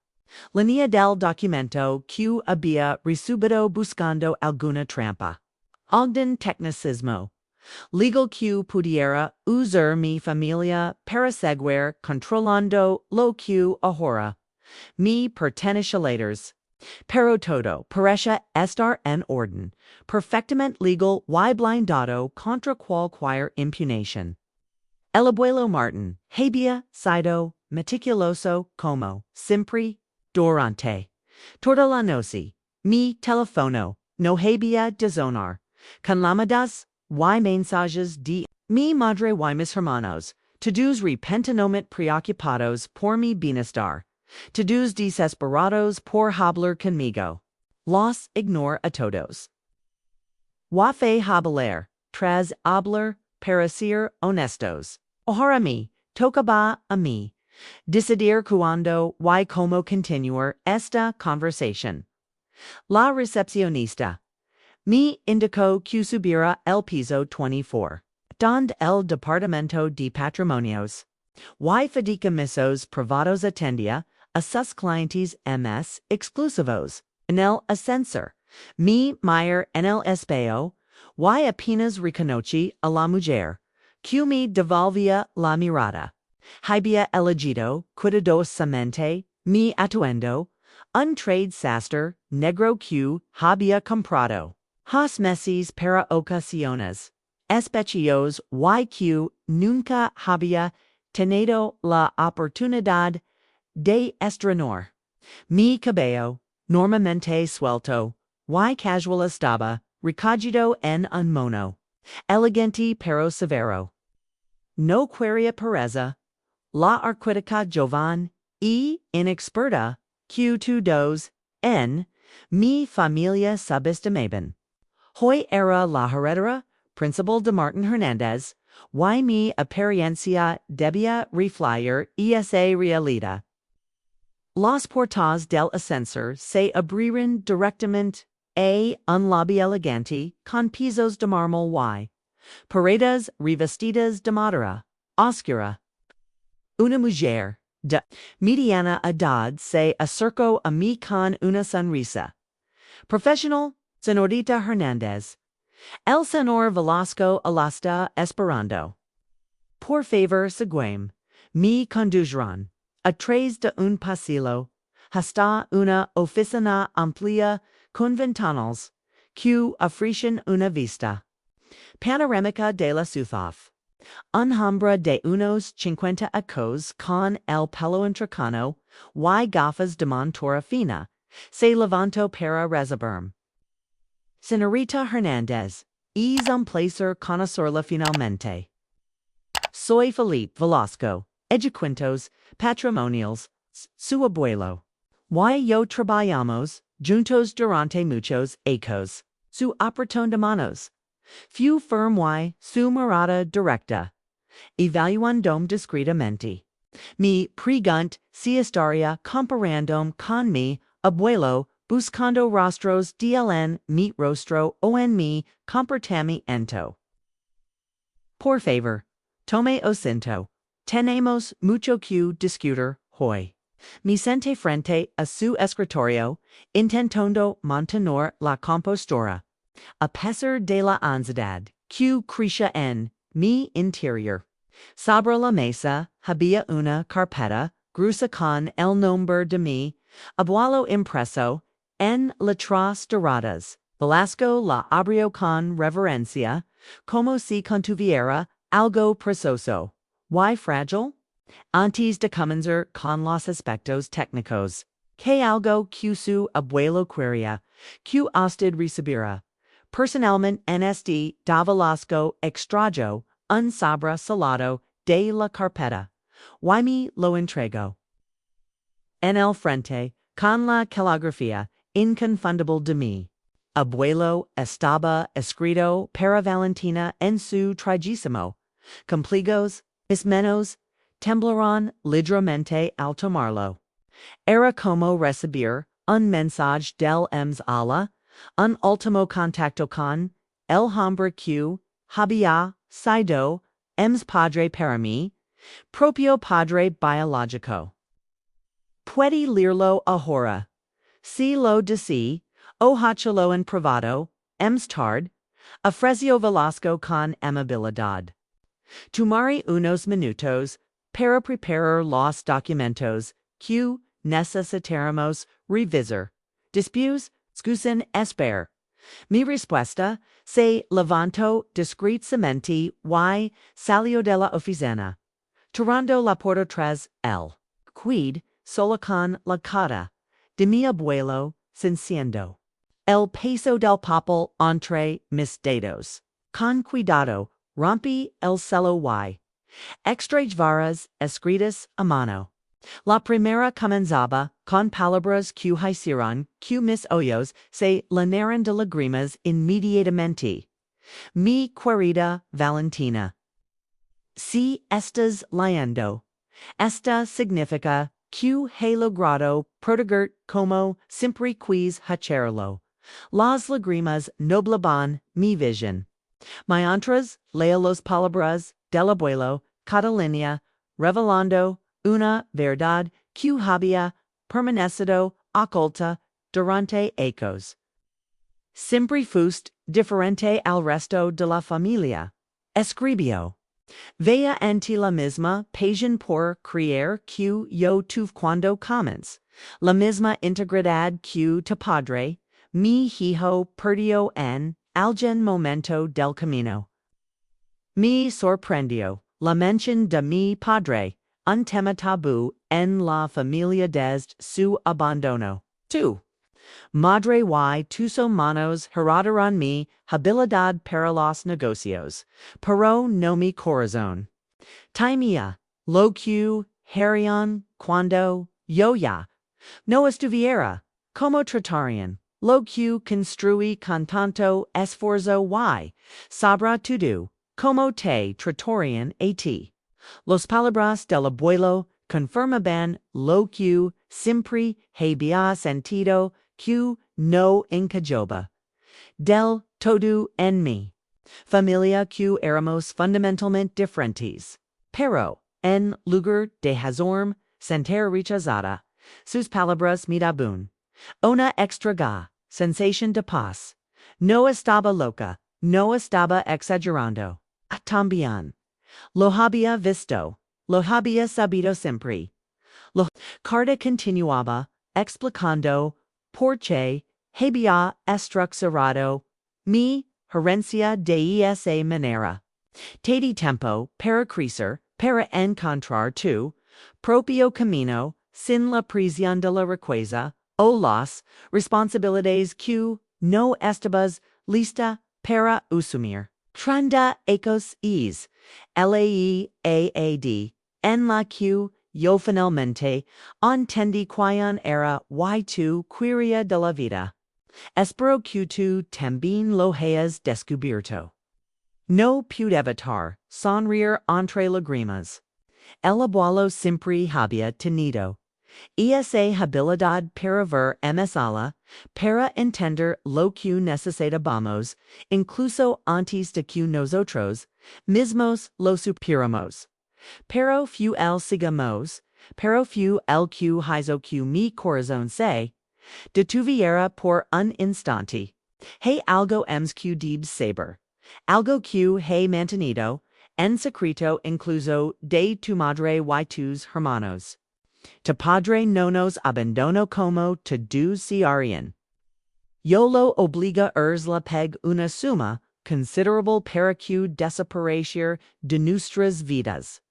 línea del documento que había recibido buscando alguna trampa, algún tecnicismo legal que pudiera usar mi familia para seguir controlando lo que ahora me pertenece a letters. Pero todo parece estar en orden, perfectamente legal y blindado contra cualquier impugnación. El abuelo Martin había sido meticuloso como siempre durante toda la noche. Mi teléfono no había de sonar, con llamadas y mensajes de mi madre y mis hermanos, todos repentinamente preocupados por mi bienestar. Todos desesperados por hablar conmigo. Los ignoro a todos. Wafe hablar, tras hablar, para ser honestos. Ahora me tocaba a mí decidir cuándo y cómo continuar esta conversación. La recepcionista me indicó que subiera el piso 24, donde el departamento de patrimonios y fideicomisos privados atendía a sus clientes más exclusivos. En el ascensor, me mira en el espejo y apenas reconocí a la mujer que me devolvía la mirada. Había elegido cuidadosamente mi atuendo, un trade sastre negro que había comprado has meses para ocasiones especiales y que nunca había tenido la oportunidad de estrenar. Mi cabello, normalmente suelto, y casual estaba recogido en un mono, elegante pero severo. No quería pereza, la arquítica joven y inexperta que todos en mi familia subestimaban. Hoy era la heredera principal de Martin Hernández, y mi apariencia debía reflejar esa realidad. Las puertas del ascensor se abrieron directamente a un lobby elegante con pisos de mármol y paredes revestidas de madera oscura. Una mujer de mediana edad se acercó a mí con una sonrisa. Profesional, señorita Hernández. El señor Velasco la está esperando. Por favor, sígueme. Me condujeron a través de un pasillo hasta una oficina amplia con ventanas que ofrecen una vista panorámica de la ciudad. Un hombre de unos 50 años con el pelo entrecano y gafas de montura fina Se levanto para recibirme. Señorita Hernández, es un placer conocerla finalmente. Soy Felipe Velasco, Eduquintos, Patrimonials, su abuelo. Y yo trabajamos juntos durante muchos años. Su apretón de manos. Fu firm y su mirada directa. Evaluandome discretamente. Mi pregunt si estaría comparandome con mi abuelo buscando rostros dln mi rostro o en mi comportamiento. Por favor, tome asiento. Tenemos mucho que discutir hoy. Me senté frente a su escritorio, intentando mantener la compostura. A pesar de la ansiedad que crecía en mi interior. Sobre la mesa había una carpeta gruesa con el nombre de mi abuelo impreso en letras doradas. Velasco la abrió con reverencia, como si contuviera algo precioso. ¿Y frágil? Antes de comenzar con los aspectos técnicos, que algo que su abuelo quería, que usted recibiera. Personalmente en este da Velasco extrajo un sobre salado de la carpeta. Y me lo entregó. En el frente, con la caligrafía inconfundible de mi abuelo estaba escrito para Valentina en su trigésimo cumpleaños, mis manos temblaron ligeramente al tomarlo. Era como recibir un mensaje del ala, un último contacto con el hombre que había sido padre para mí, propio padre biológico. Puede leerlo ahora. Si lo desee, o háchalo en privado, tard, ofreció Velasco con amabilidad. Tomaré unos minutos para preparar los documentos que necesitaremos revisar. Después, exclusión esperar. Mi respuesta se levantó discretamente y salió de la oficina. Tirando la puerta tras él. Quid, solo con la cara de mi abuelo, sintiendo el peso del papel entre mis dedos. Con cuidado, rompí el celo y extraje varas escritas a mano. La primera comenzaba con palabras que hicieron que mis ojos se llenaran de lágrimas inmediatamente. Mi querida Valentina. Si estás leyendo, esta significa que he logrado proteger como siempre quis hacerlo. Las lágrimas nobleban mi visión. Mientras leo las palabras del abuelo, Catalina, revelando una verdad que había permanecido oculta durante años. Siempre fuiste diferente al resto de la familia. Escribió. Veía en ti la misma pasión por creer que yo tuve cuando comencé, la misma integridad que tu padre, mi hijo perdió en algún momento del camino. Me sorprendió la mención de mi padre, un tema tabú en la familia desde su abandono. Tu madre y tus hermanos heredaron mi habilidad para los negocios, pero no mi corazón. Temía lo que harían cuando yo ya no estuviera, como tratarían lo que construí con tanto esfuerzo y, sobre todo, como te tratarían a ti. Los palabras del abuelo confirmaban lo que siempre había sentido que no encajaba del todo en mi familia que éramos fundamentalmente diferentes. Pero, en lugar de hazorme sentir rechazada, sus palabras me daban una extraña sensación de paz. No estaba loca, no estaba exagerando. También lo había visto, lo había sabido siempre. La carta continuaba explicando por qué había estructurado mi herencia de esa manera. Te di tiempo para crecer, para encontrar tu propio camino sin la presión de la riqueza O las responsabilidades que no estabas lista para asumir. Tranda ecos es laeaad en la que yo finalmente entendí quién era y tu quería de la vida. Espero que tú también lo hayas descubierto. No pude evitar sonreír entre lágrimas. El abuelo siempre había tenido esa habilidad para ver más allá, para entender lo que necesitábamos, incluso antes de que nosotros mismos lo supiéramos. Pero fue el sigamos, pero fue el que hizo que mi corazón se detuviera por un instante. Hay algo que debe saber, algo que he mantenido en secreto incluso de tu madre y tus hermanos. Tu padre no nos abandonó como todos se harían. Yo lo obliga la peg una suma considerable para que desaparecer de nuestras vidas.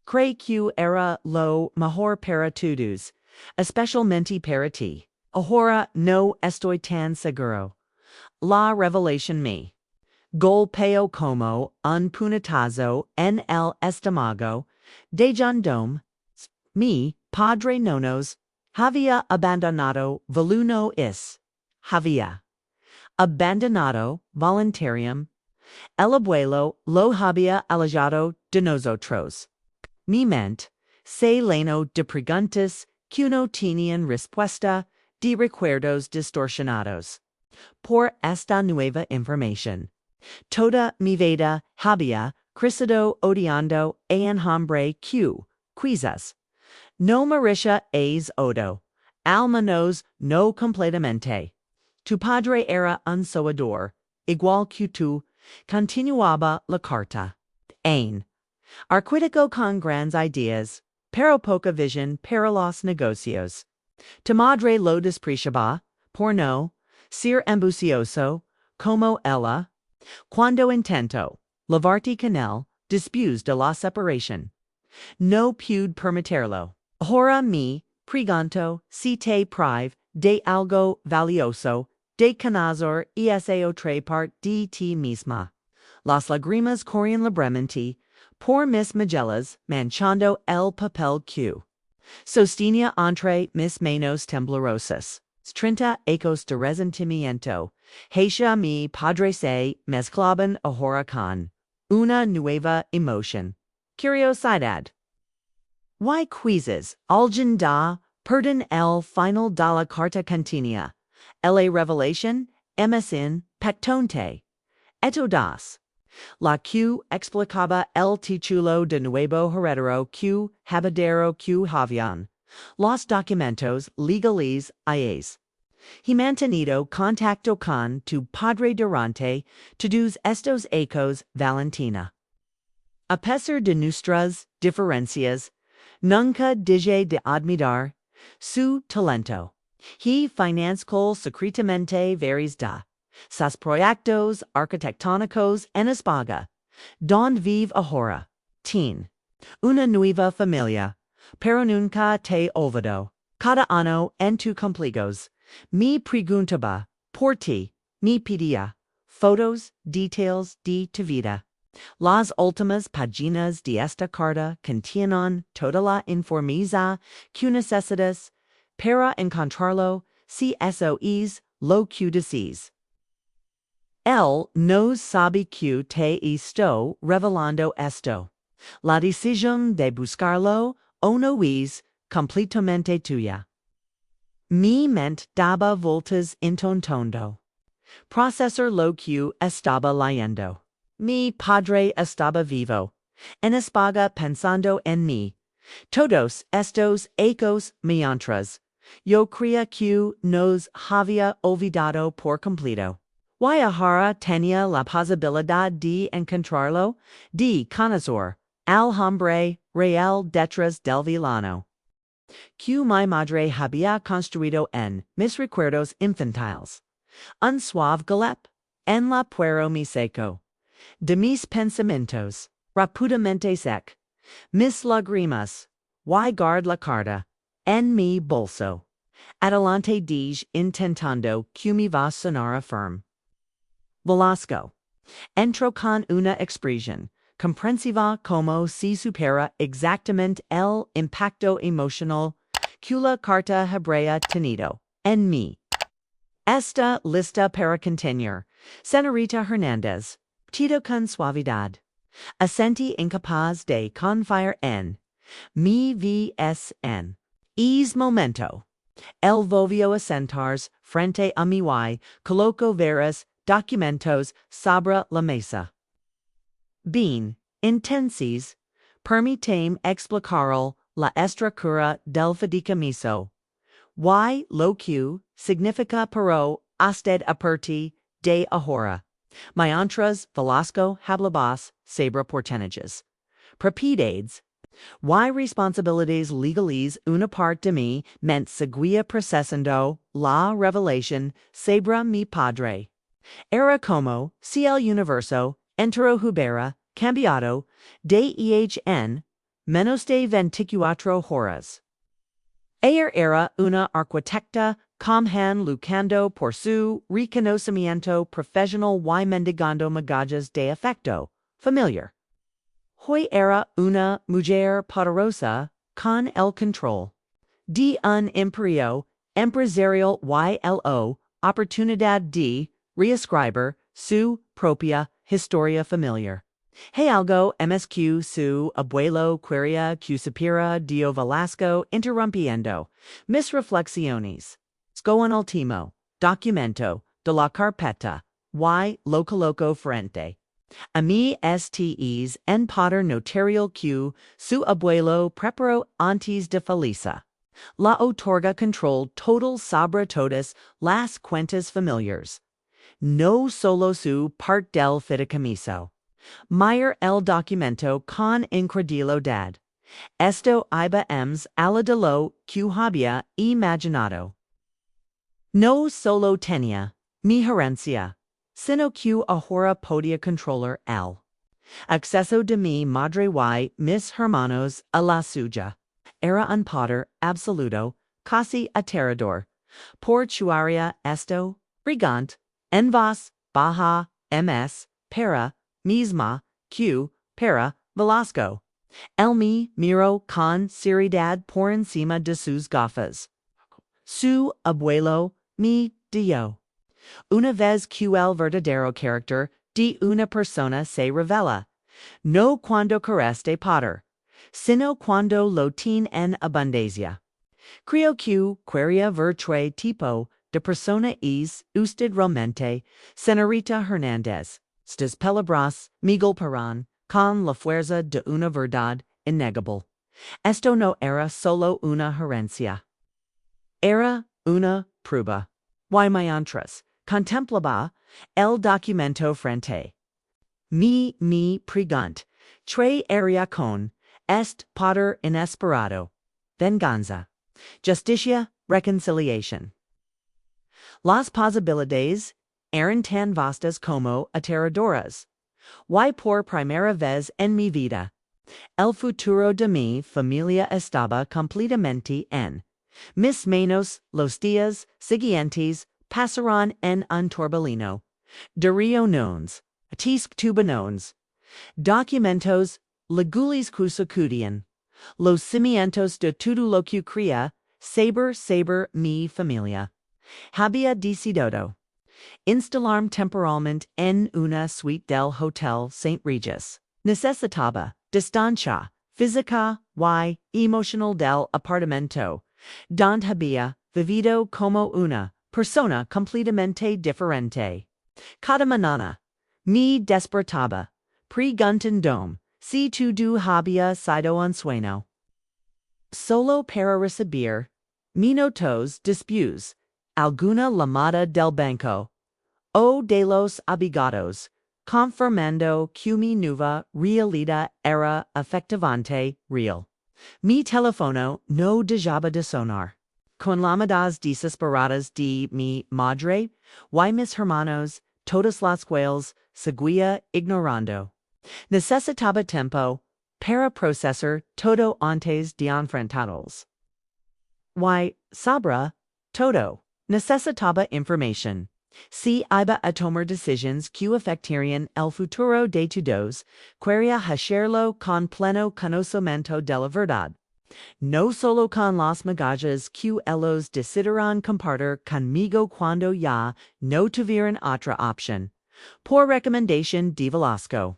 Creo que era lo mejor para todos, especialmente para ti. Ahora no estoy tan seguro. La revelación me golpeó como un puñetazo en el estómago, de Dom. Mi padre no nos había abandonado voluno había abandonado voluntarium. El abuelo lo había alejado de nosotros. Mi mente se llenó de preguntas que no tenían respuesta, de recuerdos distorsionados. Por esta nueva información, toda mi vida había crecido odiando a un hombre que, quizás, no merecía es odo, al menos no completamente. Tu padre era un soñador, igual que tú, continuaba la carta. Arquítico con grandes ideas, pero poca visión para los negocios. Tu madre lo despreciaba, por no ser ambicioso, como ella. Cuando intentó lavarte con él, después de la separación, no pude permitirlo. Ahora me pregunto si te prive de algo valioso de conocer esa otra parte de ti misma. Las lágrimas corrían libremente por mis mejillas manchando el papel que sostenía entre mis manos temblorosas. 30 ecos de resentimiento hacia mi padre se mezclaban ahora con una nueva emoción. Curiosidad. Y quizás alguien da perdón el final de la carta contenía la revelación emesin pectonte. Esto das. La que explicaba el título de nuevo heredero que habedero que habían. Los documentos legales hayas. He mantenido contacto con tu padre durante todos estos ecos, Valentina. A pesar de nuestras diferencias, nunca dejé de admirar su talento. He financió secretamente varios de sus proyectos arquitectónicos en España, donde vive ahora. Una nueva familia, pero nunca te olvidó. Cada año en tu cumpleaños, me preguntaba por ti, me pedía fotos, details de tu vida. Las últimas páginas de esta carta contienen toda la información que necesitas para encontrarlo si eso es lo que deseas. Él no sabe que te estoy revelando esto. La decisión de buscarlo o no es completamente tuya. Mi mente daba vueltas intentando procesar lo que estaba leyendo. Mi padre estaba vivo, en España pensando en mí. Todos estos ecos mientras yo creía que nos había olvidado por completo. Y ahora tenía la posibilidad de encontrarlo, de conocer al hombre real detrás del villano. Que mi madre había construido en mis recuerdos infantiles. Un suave galep en la puero mi seco. De mis pensamientos, rapidamente sec. Mis lágrimas, y guard la carta, en mi bolso. Adelante dij intentando que me va sonar firm. Velasco. Entro con una expresión comprensiva como si supera exactamente el impacto emocional que la carta hebrea tenido en mí. Esta lista para contener, Señorita Hernández, Tito con suavidad. Asenti incapaz de confiar en mi VSN. Es momento. El volvió a sentarse frente a mi y coloco varios documentos sobre la mesa. Bien, entonces, permítame explicar la estructura del fideicomiso. Y lo que significa para usted a partir de ahora. Mientras Velasco hablabas sobre portenages. Propiedades. Y responsabilidades legales una parte de mí ment seguía procesando la revelación sobre mi padre. Era como si el universo entero hubiera cambiado de menos de 24 horas. Ella era una arquitecta comhan lucando por su reconocimiento profesional y mendigando migajas de afecto familiar. Hoy era una mujer poderosa con el control de un imperio empresarial y la oportunidad de reescribir su propia historia familiar. Hay algo MSQ su abuelo quería que supiera Dio Velasco interrumpiendo mis reflexiones. Sco en último documento de la carpeta y lo coloco frente a mí estes en poder notarial que su abuelo preparó antes de feliza. La otorga control total sobre todas las cuentas familiares. No solo su parte del fideicomiso. Mayer el documento con incredulidad. Esto iba a la de lo que había imaginado. No solo tenía mi herencia, sino que ahora podía controlar el acceso de mi madre y mis hermanos a la suya. Era un poder absoluto, casi aterrador. Por chuaria esto, brigante, en voz baja, ms, para, misma, que, para, Velasco. El me miró con seriedad por encima de sus gafas. Su abuelo me dio. Una vez que el verdadero carácter de una persona se revela, no cuando carece poder, sino cuando lo tiene en abundancia. Creo que quería ver tre tipo de persona es usted realmente, señorita Hernández, stas palabras Miguel Perón, con la fuerza de una verdad innegable. Esto no era solo una herencia. Era una prueba. Y mientras contemplaba el documento frente mi pregunt, tre era con est poder inesperado, venganza, justicia, reconciliation. Las posibilidades eran tan vastas como aterradoras. Y por primera vez en mi vida, el futuro de mi familia estaba completamente en mis manos. Los días siguientes pasaron en un torbellino de reuniones, tubonones, documentos, legales que sacudían los cimientos de todo lo que creía saber mi familia. Había decidido instalarme temporalmente en una suite del Hotel St. Regis. Necesitaba distancia física y emocional del apartamento, donde había vivido como una persona completamente diferente. Cada mañana me despertaba preguntando si todo había sido un sueño. Solo para recibir minutos después alguna llamada del banco o de los abogados, confirmando que mi nueva realidad era efectivamente real. Mi teléfono no dejaba de sonar. Con llamadas desesperadas de mi madre y mis hermanos, todas las cuales seguía ignorando. Necesitaba tiempo para procesar todo antes de enfrentarlos. Y, sobre Todo. Necesitaba information. Si iba a tomar decisions que afectarían el futuro de todos, quería hacerlo con pleno conocimiento de la verdad. No solo con las migajas que ellos decidieron compartir conmigo cuando ya no tuvieran otra opción. Por recomendación de Velasco.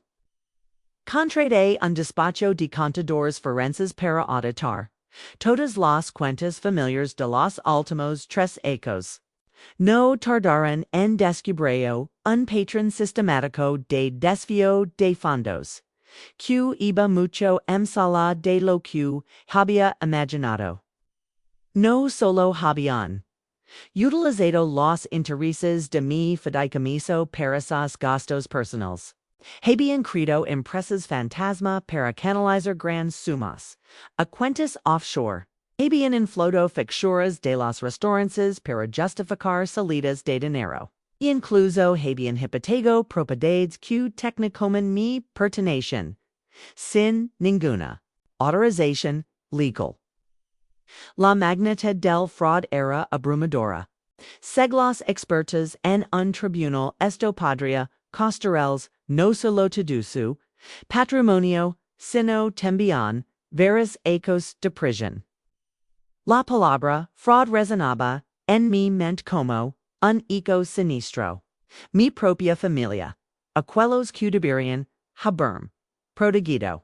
Contraté un despacho de contadores forenses para auditar todas las cuentas familiares de los últimos 3 años. No tardaron en descubrir un patrón sistemático de desvío de fondos, que iba mucho sala de lo que había imaginado. No solo habían utilizado los intereses de mi fideicomiso para sus gastos personales. Habían creado empresas fantasma para canalizar grandes sumas a cuentas offshore. Habían inflado facturas de los restaurantes para justificar salidas de dinero. E incluso habían hipotecado propiedades que técnicamente me pertenecen, sin ninguna autorización legal. La magnitud del fraude era abrumadora. Seglos expertos en un tribunal esto podría costarles no solo todo su patrimonio, sino también varios años de prisión. La palabra fraud resonaba en mi mente como un eco sinistro. Mi propia familia, aquellos que deberían haberme protegido,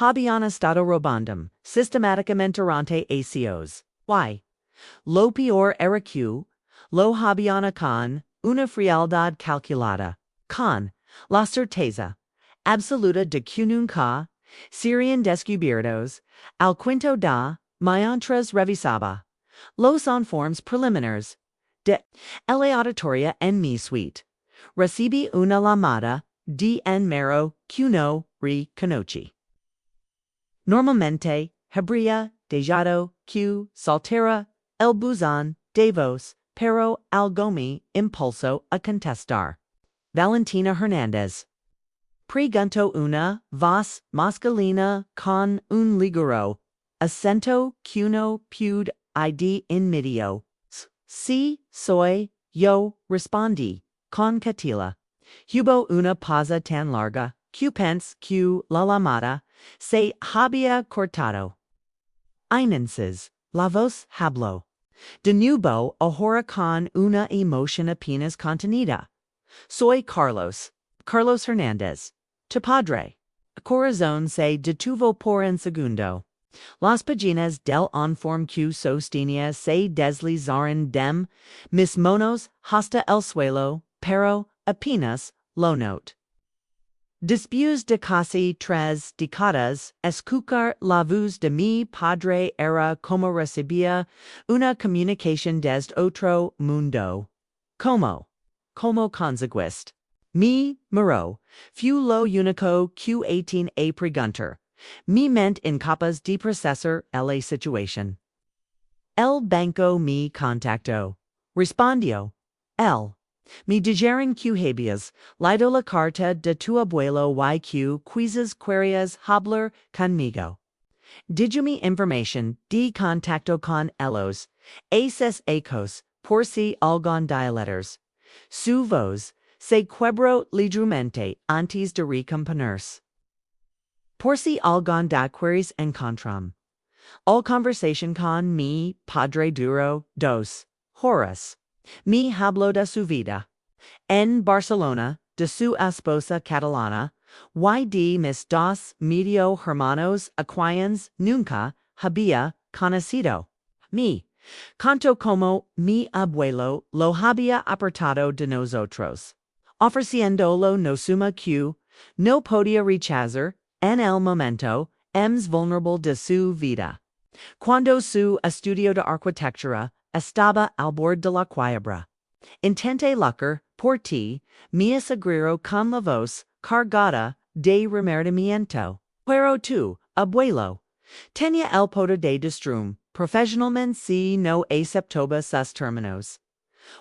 habían estado robando sistemáticamente durante años. Y lo peor era que lo habían con una frialdad calculada, con la certeza absoluta de que nunca serían descubiertos al quinto da mientras revisaba los informes preliminares de la auditoría en mi suite. Recibí una llamada de en mero que no reconocí. Normalmente habría dejado que saltara el buzón de voz, pero algo me impulsó a contestar. Valentina Hernández. Preguntó una voz masculina con un ligero acento que no pude ID en medio. Sí, soy yo, respondí, con cautela. Hubo una pausa tan larga que pensé que la llamada se había cortado. Entonces, la voz habló. De nuevo, ahora con una emoción apenas contenida. Soy Carlos Hernández, tu padre. Corazón se detuvo por un segundo. Las páginas del informe que sostenía se deslizaron dem mis manos hasta el suelo, pero apenas lo noté. Después de casi 3 décadas, escuchar la voz de mi padre era como recibía una comunicación desde otro mundo. Como conseguiste. Mi miró, fue lo único que atin a preguntar. Mi mente incapaz de procesar la situación. El banco me contactó. Respondió. Me dijeron que habías leído la carta de tu abuelo y que quizás querías hablar conmigo. Dígame información de contacto con ellos, esos ecos, por si algún dialeters. Su voz se quebró ligeramente antes de recomponerse. Por si algún queries encontram. All conversation con mi padre duró 2 horas. Me habló de su vida. En Barcelona, de su esposa catalana, y de mis 2 medio hermanos a quienes nunca había conocido. Me contó como mi abuelo lo había apartado de nosotros, ofreciéndolo no suma que no podía rechazar en el momento más vulnerable de su vida. Cuando su estudio de arquitectura estaba al borde de la quiebra. Intenté lucrar por ti, me aseguro con la voz cargada de remordimiento. Pero tu abuelo tenía el poder de destruirme profesionalmente si no aceptaba sus términos.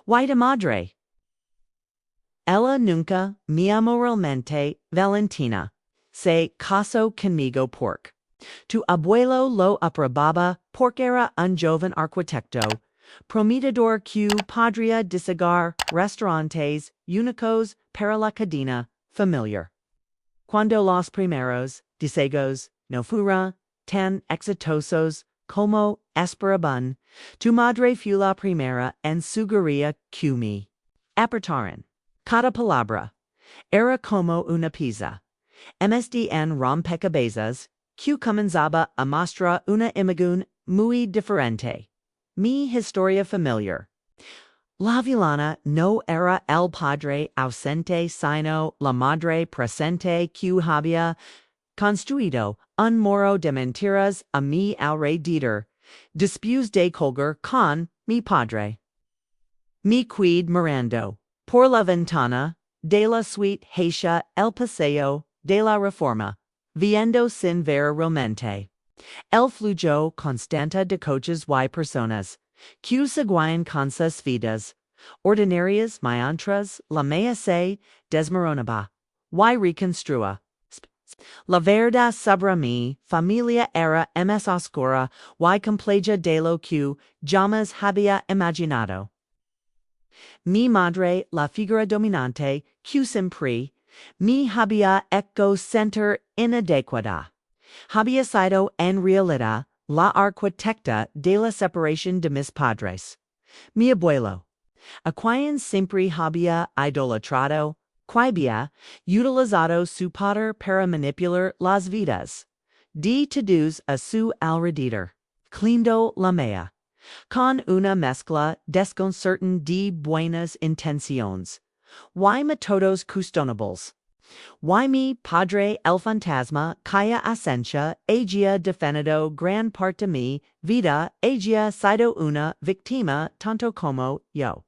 Y de madre. Ella nunca me amó realmente, Valentina. Se casó conmigo porque tu abuelo lo aprobaba porque era un joven arquitecto Prometedor q padria disagar restaurantes únicos para la cadena familiar. Cuando los primeros desegos no fueron tan exitosos como esperaban, tu madre fue la primera en sugerir que me apartaran. Cada palabra era como una pizza. MSDN rompecabezas que comenzaba a mostrar una imagen muy diferente. Mi historia familiar. La villana no era el padre ausente sino la madre presente que había construido un muro de mentiras a mi alrededor, después de colgar con mi padre. Mi quid mirando por la ventana de la suite hacia el paseo de la Reforma, viendo sin ver realmente el flujo constante de coches y personas que seguían con sus vidas ordinarias mientras la mía se desmoronaba y reconstruía. La verdad sobre mi familia era más oscura y compleja de lo que jamás había imaginado. Mi madre, la figura dominante, que siempre me había hecho sentir inadecuada, había sido en realidad la arquitecta de la separación de mis padres. Mi abuelo, a quien siempre había idolatrado, que había utilizado su poder para manipular las vidas de todos a su alrededor, clindo la mía, con una mezcla desconcertante de buenas intenciones, y métodos cuestionables. Y mi padre el fantasma que ascensa había defendido gran parte de mi vida había sido una víctima tanto como yo.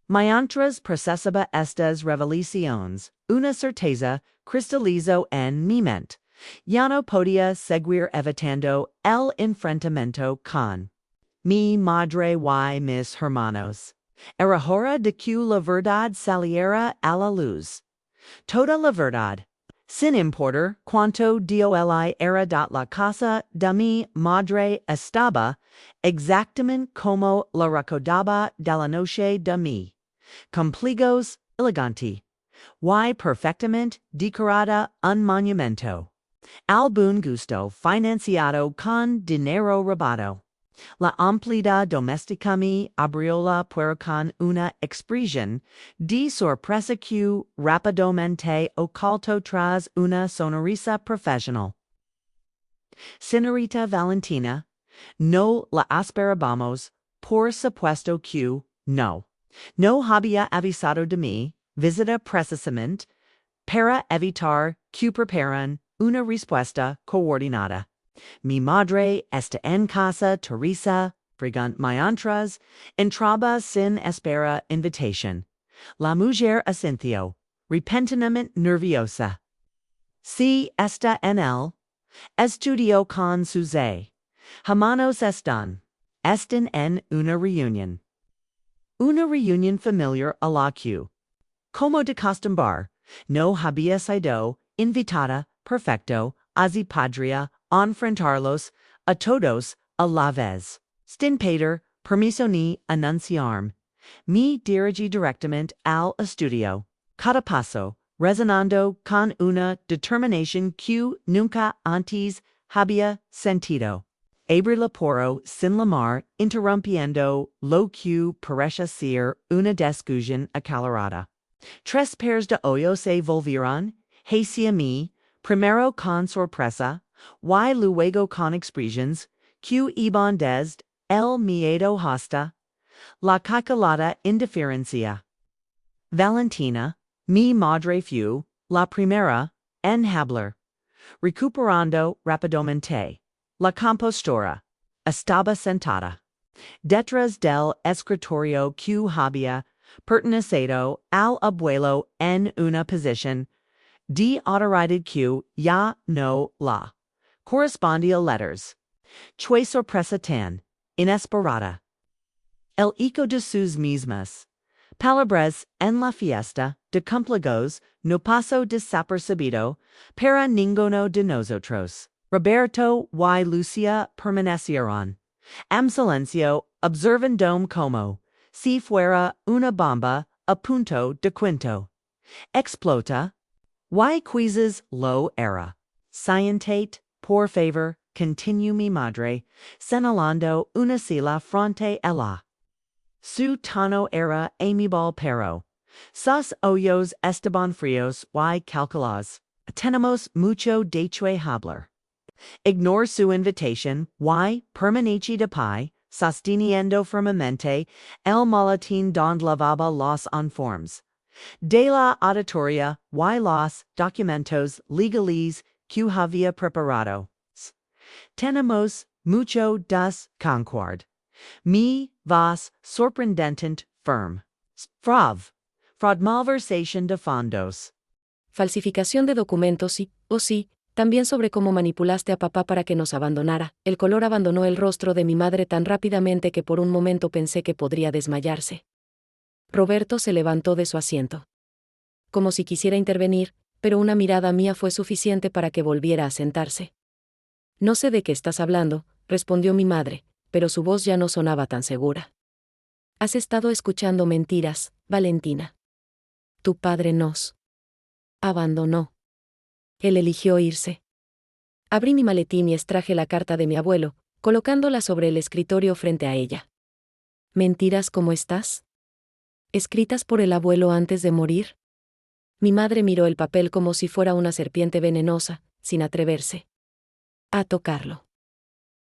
Mientras procesaba estas revelaciones, una certeza cristalizó en mi mente. Ya no podía seguir evitando el enfrentamiento con mi madre y mis hermanos. Era hora de que la verdad saliera a la luz. Toda la verdad. Sin importar cuánto DOLI era de la casa de mi madre estaba exactamente como la recordaba de la noche de mi cumpleaños elegante y perfectamente decorada un monumento al buen gusto financiado con dinero robado. La amplidad doméstica me abrió la puerta con una expresión de sorpresa que rápidamente ocultó tras una sonrisa profesional. Señorita Valentina, no la esperábamos, por supuesto que no. No había avisado de mi visita precisamente para evitar que preparan una respuesta coordinada. Mi madre está en casa, Teresa, mientras entraba sin espera invitación. La mujer asintió, repentinamente nerviosa. Si está en el estudio con sus hermanos están en una reunión. Una reunión familiar a la que, como de costumbre, no había sido invitada, perfecto, así podría enfrentarlos a todos a la vez. Sin pedir permiso ni anunciarme, me dirigí directamente al estudio, cada paso resonando con una determinación que nunca antes había sentido. Abrí la puerta sin la mar, interrumpiendo lo que parecía ser una discusión acalorada. Tres pares de ojos se volvieron hacia mí, primero con sorpresa, y luego con expresiones que iban desde el miedo hasta la calculada indiferencia. Valentina, mi madre fue la primera en hablar. Recuperando rápidamente la compostura, estaba sentada detrás del escritorio que había pertenecido al abuelo en una posición de autoridad que ya no la correspondía letters. Qué sorpresa tan inesperada. El eco de sus mismas palabras en la fiesta de cumpleaños no pasó desapercibido para ninguno de nosotros. Roberto y Lucia permanecieron silencio, observandome como, si fuera una bomba, a punto de quinto. Explota. Y quizzes lo era. Scientate, por favor, continue mi madre, señalando una sila frente ella. Su tono era amiable pero sus ojos estaban fríos y calculados. Tenemos mucho de que hablar. Ignore su invitación y permanece de pie, sosteniendo firmemente el maletín donde lavaba los informes de la auditoría y los documentos legales que había preparado. Tenemos mucho des concord. Mi vas sorprendentent firm. Fraud malversation de fondos. Falsificación de documentos y, oh sí, también sobre cómo manipulaste a papá para que nos abandonara. El color abandonó el rostro de mi madre tan rápidamente que por un momento pensé que podría desmayarse. Roberto se levantó de su asiento. Como si quisiera intervenir, pero una mirada mía fue suficiente para que volviera a sentarse. No sé de qué estás hablando, respondió mi madre, pero su voz ya no sonaba tan segura. Has estado escuchando mentiras, Valentina. Tu padre nos abandonó. Él eligió irse. Abrí mi maletín y extraje la carta de mi abuelo, colocándola sobre el escritorio frente a ella. ¿Mentiras como estás? ¿Escritas por el abuelo antes de morir? Mi madre miró el papel como si fuera una serpiente venenosa, sin atreverse a tocarlo.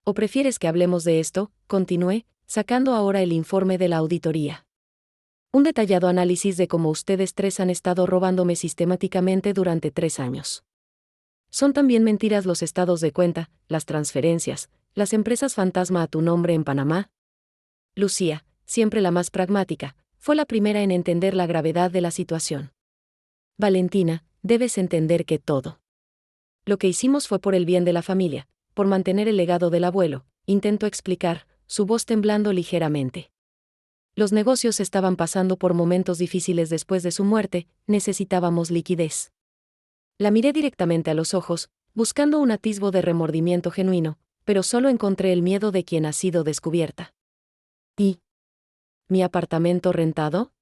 ¿O prefieres que hablemos de esto?, continué, sacando ahora el informe de la auditoría. Un detallado análisis de cómo ustedes tres han estado robándome sistemáticamente durante 3 años. Son también mentiras los estados de cuenta, las transferencias, las empresas fantasma a tu nombre en Panamá. Lucía, siempre la más pragmática, fue la primera en entender la gravedad de la situación. Valentina, debes entender que todo lo que hicimos fue por el bien de la familia, por mantener el legado del abuelo, intentó explicar, su voz temblando ligeramente. Los negocios estaban pasando por momentos difíciles después de su muerte, necesitábamos liquidez. La miré directamente a los ojos, buscando un atisbo de remordimiento genuino, pero solo encontré el miedo de quien ha sido descubierta. ¿Y mi apartamento rentado?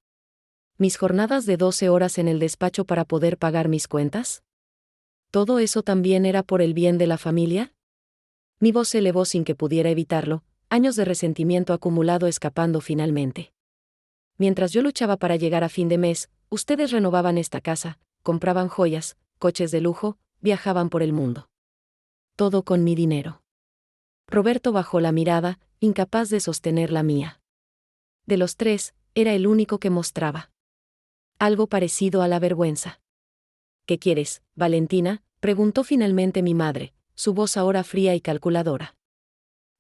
¿Mis jornadas de 12 horas en el despacho para poder pagar mis cuentas? ¿Todo eso también era por el bien de la familia? Mi voz se elevó sin que pudiera evitarlo, años de resentimiento acumulado escapando finalmente. Mientras yo luchaba para llegar a fin de mes, ustedes renovaban esta casa, compraban joyas, coches de lujo, viajaban por el mundo. Todo con mi dinero. Roberto bajó la mirada, incapaz de sostener la mía. De los tres, era el único que mostraba algo parecido a la vergüenza. ¿Qué quieres, Valentina?, preguntó finalmente mi madre, su voz ahora fría y calculadora.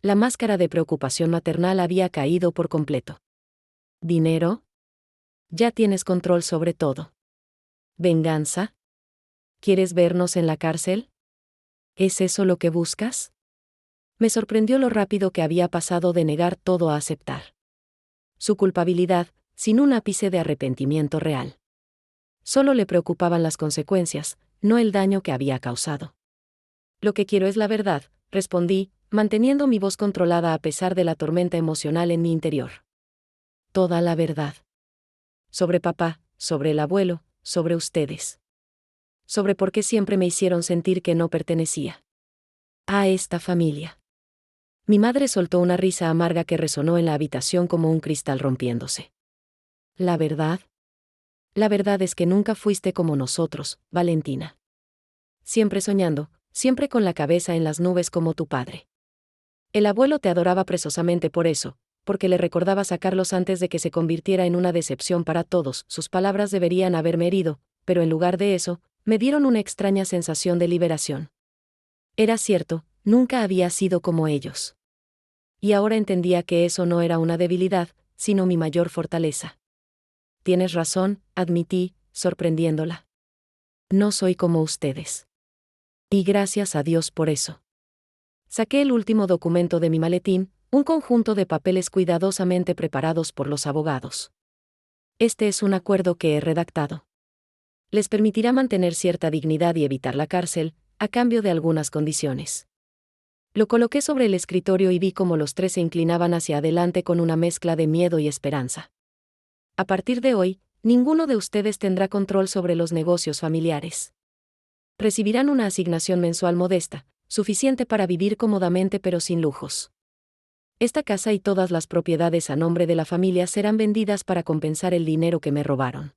La máscara de preocupación maternal había caído por completo. ¿Dinero? Ya tienes control sobre todo. ¿Venganza? ¿Quieres vernos en la cárcel? ¿Es eso lo que buscas? Me sorprendió lo rápido que había pasado de negar todo a aceptar su culpabilidad, sin un ápice de arrepentimiento real. Solo le preocupaban las consecuencias, no el daño que había causado. Lo que quiero es la verdad, respondí, manteniendo mi voz controlada a pesar de la tormenta emocional en mi interior. Toda la verdad. Sobre papá, sobre el abuelo, sobre ustedes. Sobre por qué siempre me hicieron sentir que no pertenecía a esta familia. Mi madre soltó una risa amarga que resonó en la habitación como un cristal rompiéndose. ¿La verdad? La verdad es que nunca fuiste como nosotros, Valentina. Siempre soñando, siempre con la cabeza en las nubes como tu padre. El abuelo te adoraba presosamente por eso, porque le recordabas a Carlos antes de que se convirtiera en una decepción para todos. Sus palabras deberían haberme herido, pero en lugar de eso, me dieron una extraña sensación de liberación. Era cierto, nunca había sido como ellos. Y ahora entendía que eso no era una debilidad, sino mi mayor fortaleza. Tienes razón, admití, sorprendiéndola. No soy como ustedes. Y gracias a Dios por eso. Saqué el último documento de mi maletín, un conjunto de papeles cuidadosamente preparados por los abogados. Este es un acuerdo que he redactado. Les permitirá mantener cierta dignidad y evitar la cárcel, a cambio de algunas condiciones. Lo coloqué sobre el escritorio y vi cómo los tres se inclinaban hacia adelante con una mezcla de miedo y esperanza. A partir de hoy, ninguno de ustedes tendrá control sobre los negocios familiares. Recibirán una asignación mensual modesta, suficiente para vivir cómodamente pero sin lujos. Esta casa y todas las propiedades a nombre de la familia serán vendidas para compensar el dinero que me robaron.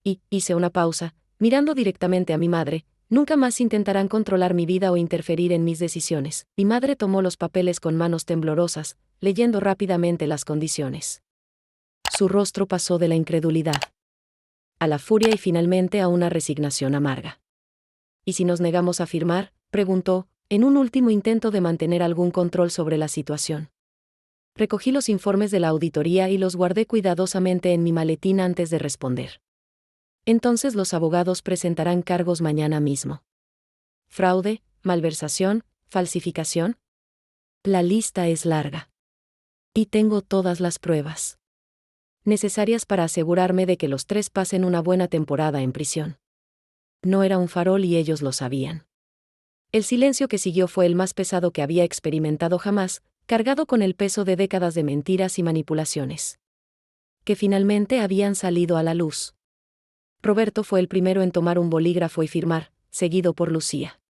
Y, hice una pausa, mirando directamente a mi madre, nunca más intentarán controlar mi vida o interferir en mis decisiones. Mi madre tomó los papeles con manos temblorosas, leyendo rápidamente las condiciones. Su rostro pasó de la incredulidad a la furia y finalmente a una resignación amarga. ¿Y si nos negamos a firmar?, preguntó, en un último intento de mantener algún control sobre la situación. Recogí los informes de la auditoría y los guardé cuidadosamente en mi maletín antes de responder. Entonces los abogados presentarán cargos mañana mismo. Fraude, malversación, falsificación. La lista es larga. Y tengo todas las pruebas necesarias para asegurarme de que los tres pasen una buena temporada en prisión. No era un farol y ellos lo sabían. El silencio que siguió fue el más pesado que había experimentado jamás, cargado con el peso de décadas de mentiras y manipulaciones, que finalmente habían salido a la luz. Roberto fue el primero en tomar un bolígrafo y firmar, seguido por Lucía.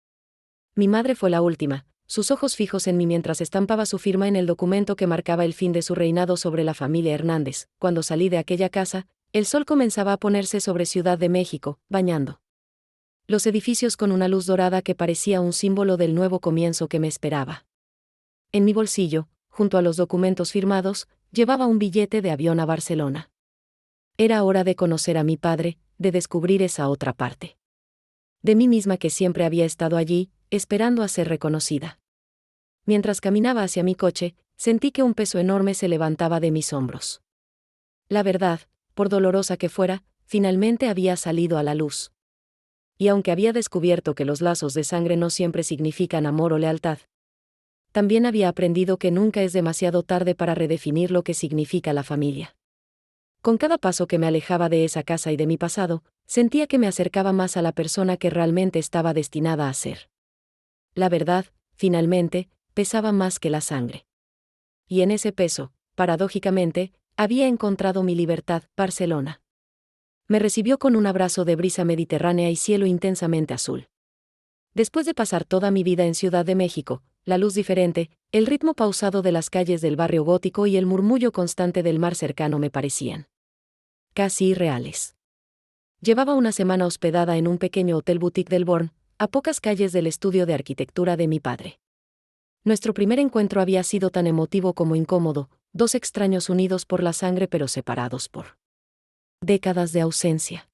Mi madre fue la última, sus ojos fijos en mí mientras estampaba su firma en el documento que marcaba el fin de su reinado sobre la familia Hernández. Cuando salí de aquella casa, el sol comenzaba a ponerse sobre Ciudad de México, bañando los edificios con una luz dorada que parecía un símbolo del nuevo comienzo que me esperaba. En mi bolsillo, junto a los documentos firmados, llevaba un billete de avión a Barcelona. Era hora de conocer a mi padre, de descubrir esa otra parte de mí misma que siempre había estado allí, esperando a ser reconocida. Mientras caminaba hacia mi coche, sentí que un peso enorme se levantaba de mis hombros. La verdad, por dolorosa que fuera, finalmente había salido a la luz. Y aunque había descubierto que los lazos de sangre no siempre significan amor o lealtad, también había aprendido que nunca es demasiado tarde para redefinir lo que significa la familia. Con cada paso que me alejaba de esa casa y de mi pasado, sentía que me acercaba más a la persona que realmente estaba destinada a ser. La verdad, finalmente, pesaba más que la sangre. Y en ese peso, paradójicamente, había encontrado mi libertad. Barcelona me recibió con un abrazo de brisa mediterránea y cielo intensamente azul. Después de pasar toda mi vida en Ciudad de México, la luz diferente, el ritmo pausado de las calles del barrio gótico y el murmullo constante del mar cercano me parecían casi irreales. Llevaba una semana hospedada en un pequeño hotel boutique del Born, a pocas calles del estudio de arquitectura de mi padre. Nuestro primer encuentro había sido tan emotivo como incómodo, dos extraños unidos por la sangre pero separados por décadas de ausencia.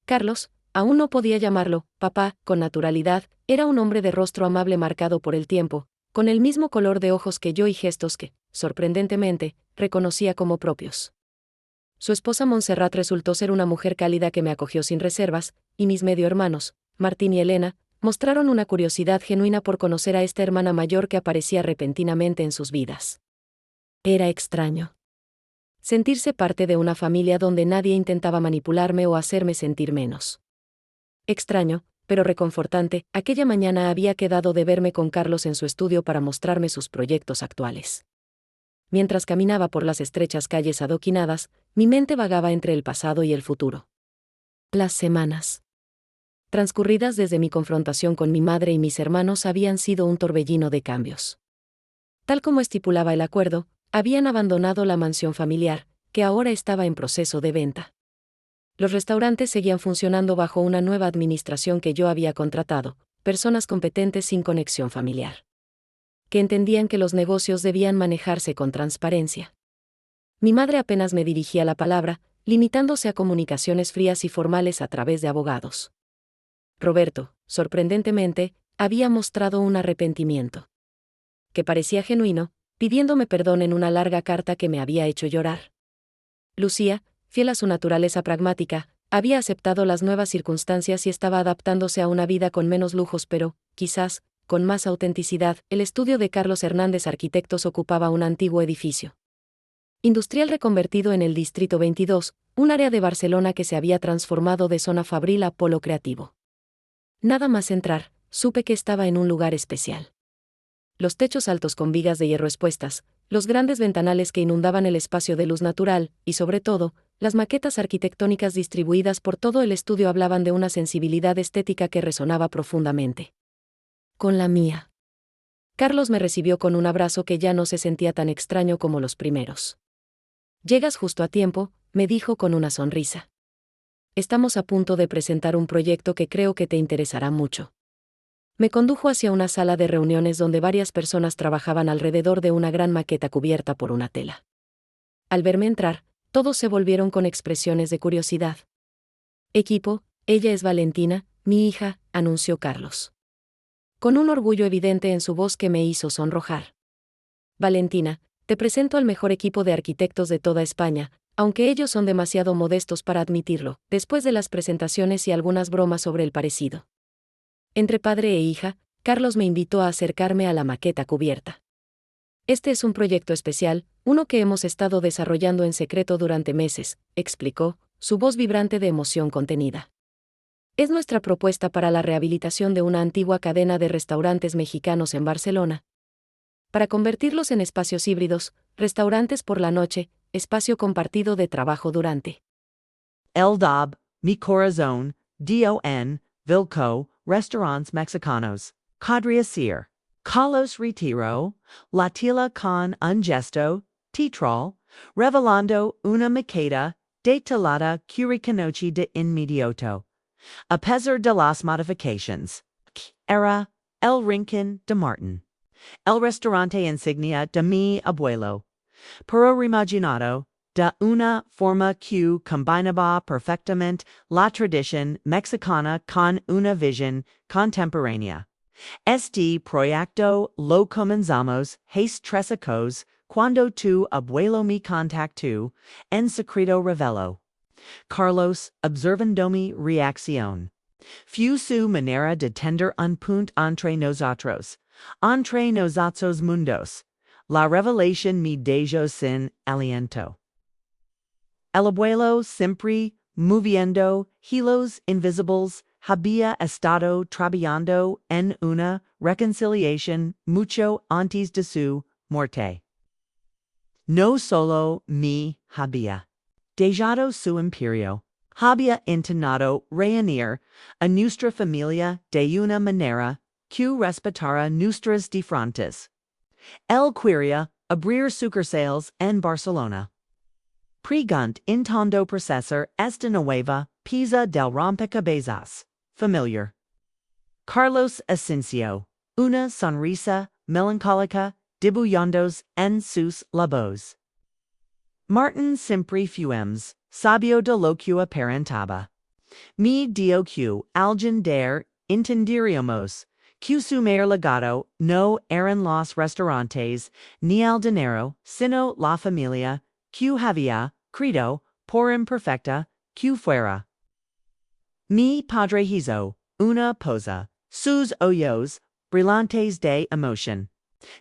Carlos, aún no podía llamarlo papá, con naturalidad, era un hombre de rostro amable marcado por el tiempo, con el mismo color de ojos que yo y gestos que, sorprendentemente, reconocía como propios. Su esposa Montserrat resultó ser una mujer cálida que me acogió sin reservas, y mis medio hermanos, Martín y Elena, mostraron una curiosidad genuina por conocer a esta hermana mayor que aparecía repentinamente en sus vidas. Era extraño sentirse parte de una familia donde nadie intentaba manipularme o hacerme sentir menos. Extraño, pero reconfortante, aquella mañana había quedado de verme con Carlos en su estudio para mostrarme sus proyectos actuales. Mientras caminaba por las estrechas calles adoquinadas, mi mente vagaba entre el pasado y el futuro. Las semanas transcurridas desde mi confrontación con mi madre y mis hermanos habían sido un torbellino de cambios. Tal como estipulaba el acuerdo, habían abandonado la mansión familiar, que ahora estaba en proceso de venta. Los restaurantes seguían funcionando bajo una nueva administración que yo había contratado, personas competentes sin conexión familiar, que entendían que los negocios debían manejarse con transparencia. Mi madre apenas me dirigía la palabra, limitándose a comunicaciones frías y formales a través de abogados. Roberto, sorprendentemente, había mostrado un arrepentimiento que parecía genuino, pidiéndome perdón en una larga carta que me había hecho llorar. Lucía, fiel a su naturaleza pragmática, había aceptado las nuevas circunstancias y estaba adaptándose a una vida con menos lujos pero, quizás, con más autenticidad. El estudio de Carlos Hernández Arquitectos ocupaba un antiguo edificio industrial reconvertido en el Distrito 22, un área de Barcelona que se había transformado de zona fabril a polo creativo. Nada más entrar, supe que estaba en un lugar especial. los techos altos con vigas de hierro expuestas, los grandes ventanales que inundaban el espacio de luz natural, y sobre todo, las maquetas arquitectónicas distribuidas por todo el estudio hablaban de una sensibilidad estética que resonaba profundamente con la mía. Carlos me recibió con un abrazo que ya no se sentía tan extraño como los primeros. «Llegas justo a tiempo», me dijo con una sonrisa. «Estamos a punto de presentar un proyecto que creo que te interesará mucho». Me condujo hacia una sala de reuniones donde varias personas trabajaban alrededor de una gran maqueta cubierta por una tela. Al verme entrar, todos se volvieron con expresiones de curiosidad. «Equipo, ella es Valentina, mi hija», anunció Carlos, con un orgullo evidente en su voz que me hizo sonrojar. «Valentina, te presento al mejor equipo de arquitectos de toda España, aunque ellos son demasiado modestos para admitirlo», después de las presentaciones y algunas bromas sobre el parecido entre padre e hija, Carlos me invitó a acercarme a la maqueta cubierta. «Este es un proyecto especial, uno que hemos estado desarrollando en secreto durante meses», explicó, su voz vibrante de emoción contenida. «Es nuestra propuesta para la rehabilitación de una antigua cadena de restaurantes mexicanos en Barcelona, para convertirlos en espacios híbridos, restaurantes por la noche, espacio compartido de trabajo durante. El Dab, mi corazón, Don, Vilco, restaurants mexicanos. Cadria Sir. Carlos Retiro, Latila con un gesto, teatral, revelando una maqueta, de talada curicanoche de inmediato. A pesar de las modifications. Era, el rincón de Martin. El restaurante insignia de mi abuelo. Pero reimaginado, de una forma que combinaba perfectamente la tradición mexicana con una visión contemporánea. Este proyecto lo comenzamos hace 3 años cuando tu abuelo me contactó en secreto revelo. Carlos, observando mi reacción, fue su manera de tender un punt entre nosotros mundos. La revelación me dejó sin aliento. El abuelo siempre moviendo hilos invisibles había estado trabajando en una reconciliación mucho antes de su muerte. No solo me había dejado su imperio, había intentado reunir a nuestra familia de una manera que respetara nuestras diferencias. Él quería abrir sucursales en Barcelona. Pregunt intentando procesar esta nueva pieza del rompecabezas. Familiar. Carlos Asensio, una sonrisa melancólica dibujando en sus labios. Martin siempre fuimos, sabio de lo que aparentaba. Me dio que alguien der entenderíamos que su mayor legado no eran los restaurantes ni el dinero, sino la familia que había creyó, por imperfecta que fuera. Mi padre hizo una posa, sus ojos brillantes de emoción.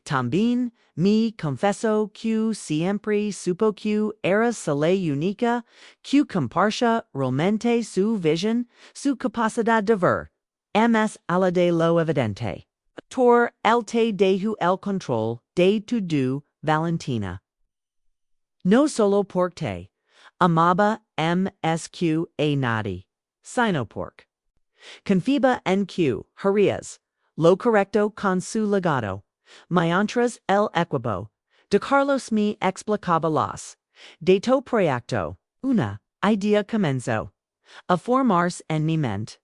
También me confesó que siempre supo que era la única que compartía realmente su visión, su capacidad de ver. Ms ala de lo evidente. Tor el te deju el control de tu Valentina. No solo porque amaba msq a nadie, sino porque confiaba en que harías lo correcto con su legado. Mientras el equipo de Carlos me explicaba las de tu proyecto, una idea comenzó a formarse en mi mente.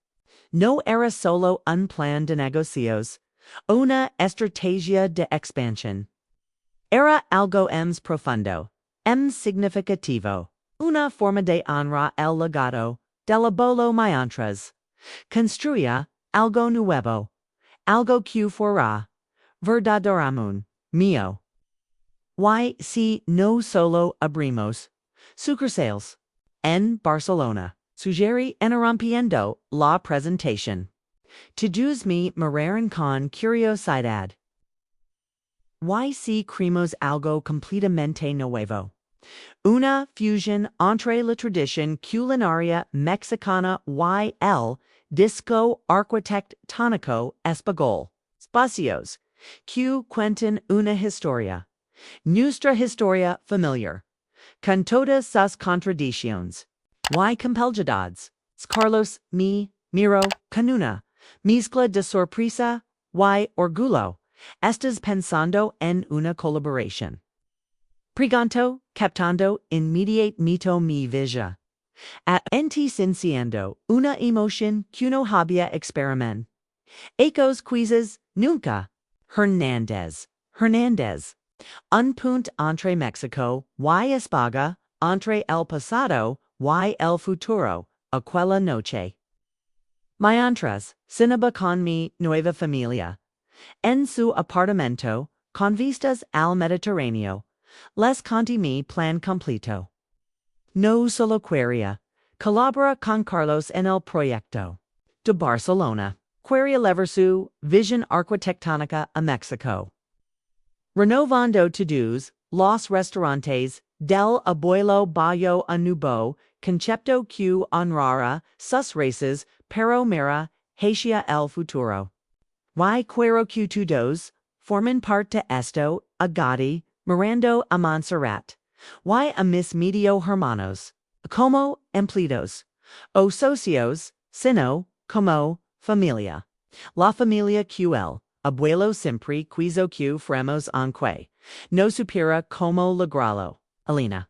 No era solo un plan de negocios, una estrategia de expansión. Era algo más profundo, significativo, una forma de honrar el legado del abuelo mientras construía algo nuevo, algo que fuera verdaderamente mío. Y si no solo abrimos sucursales en Barcelona, sugerí interrumpiendo la presentación. Todos me miraron con curiosidad. Y si creamos algo completamente nuevo. Una fusión entre la tradición culinaria mexicana y el disco arquitectónico español. Espacios Q. Cuentan una historia. Nuestra historia familiar. Con todas sus contradicciones. Y compelgidades. Carlos, miro, con una mezcla de sorpresa y orgullo. Estás pensando en una colaboración. Pregunto, captando inmediate mito mi villa. At enti sinciendo una emoción que no había experiment. Ecos quizzes, nunca. Hernández. Un punt entre Mexico, y España, entre el pasado, y el futuro, aquella noche. Mientras, cenaba con mi nueva familia. En su apartamento, con vistas al Mediterráneo. Les conté mi plan completo. No solo quería. Colabora con Carlos en el proyecto. De Barcelona. Quería levar su visión arquitectónica a México. Renovando todos los restaurantes del abuelo Bayo a nuevo concepto que honrara sus raíces, pero mira hacia el futuro. Y quiero que todos formen parte esto, agadi, mirando a Montserrat. Y a mis medio hermanos, como empleados, o socios, sino como familia. La familia QL, abuelo siempre quiso que fuéramos aunque no supiera cómo lograrlo. Alina.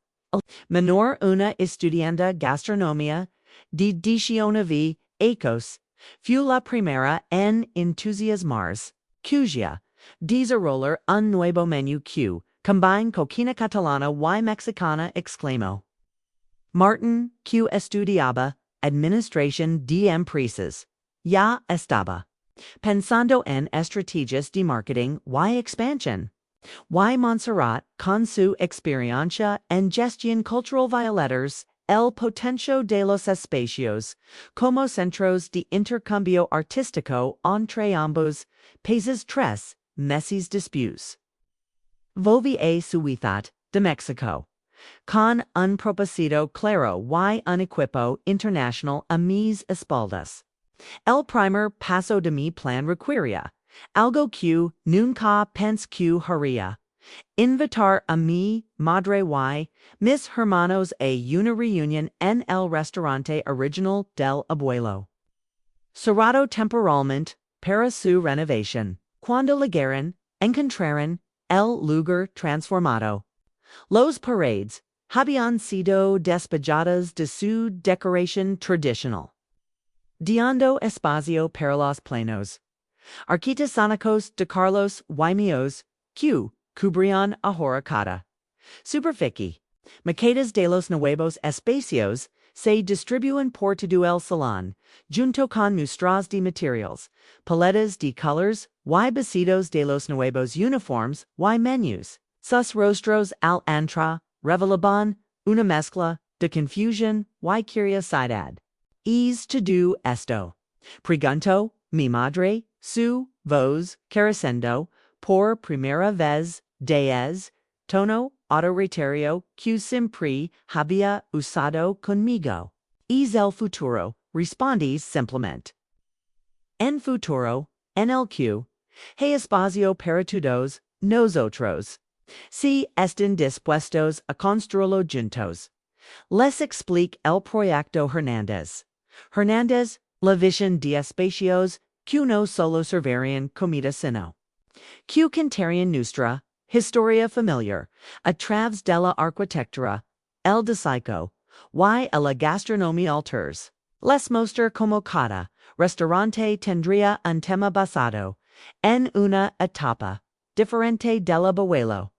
Menor una estudiante gastronomía de 19 ecos, fue la primera en entusiasmarse, cuya desarrollar un nuevo menú que combine coquina catalana y mexicana exclamó. Martin, que estudiaba administración de empresas, ya estaba pensando en estrategias de marketing y expansión. Y Montserrat, con su experiencia en gestión cultural violetas, el potencio de los espacios, como centros de intercambio artístico entre ambos países 3 meses después. Volví a Ciudad de México. Con un propósito claro y un equipo internacional a mis espaldas. El primer paso de mi plan requería algo que nunca pensé que haría. Invitar a mi madre y mis hermanos a una reunión en el restaurante original del abuelo. Cerrado temporalmente para su renovación. Cuando llegaron, encontraron el lugar transformado. Los paredes habían sido despejadas de su decoración tradicional. Dando espacio para los planos arquitectónicos de Carlos y míos, que cubrían ahora cada superficie. Maquetas de los nuevos espacios se distribuyen por todo el salón, junto con muestras de materiales, paletas de colores y vestidos de los nuevos uniformes y menús. Sus rostros al entrar revelaban una mezcla de confusión y curiosidad. ¿Es todo esto? Preguntó mi madre, su voz creciendo por primera vez desde tono autoritario que siempre había usado conmigo. Es el futuro, respondí simplemente. En futuro, en el que hay espacio para todos nosotros. Si están dispuestos a construirlo juntos. Les explique el proyecto Hernández. La visión de espacios que no solo servirían comida sino que contarían nuestra historia familiar a través de la arquitectura, el diseño y la gastronomía alters. Les mostrar cómo cada restaurante tendría un tema basado en una etapa diferente del abuelo.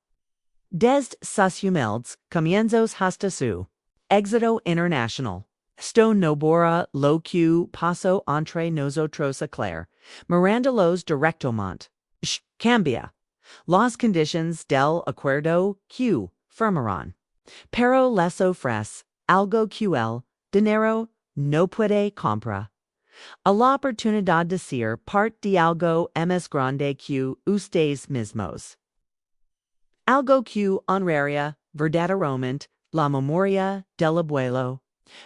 Desde sus humildes comienzos hasta su éxito internacional. Esto no borra lo que pasó entre nosotros a Claire, mirándolos directamente. Cambia las condiciones del acuerdo que firmaron. Pero les ofrece algo que el dinero no puede comprar. A la oportunidad de ser parte de algo más grande que ustedes mismos. Algo que honraría verdaderamente la memoria del abuelo.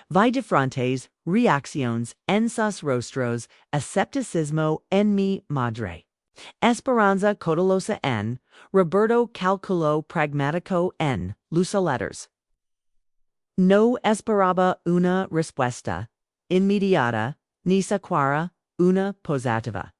Vi diferentes reacciones en sus rostros, escepticismo en mi madre. Esperanza cautelosa n, Roberto calculó pragmático n, lusa letters. No esperaba una respuesta inmediata, ni siquiera una positiva.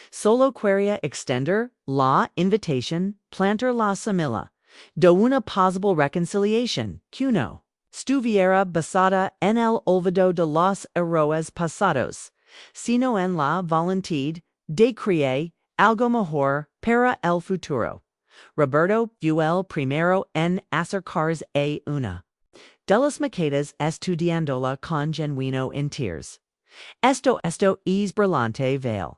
Solo quería extender la invitation, plantar la semilla, de una possible reconciliation, que no estuviera basada en el olvido de los errores pasados, sino en la voluntad de crear algo mejor para el futuro. Roberto fue el primero en acercarse a una de las maquetas estudiándola con genuino interés. Esto es brillante veil.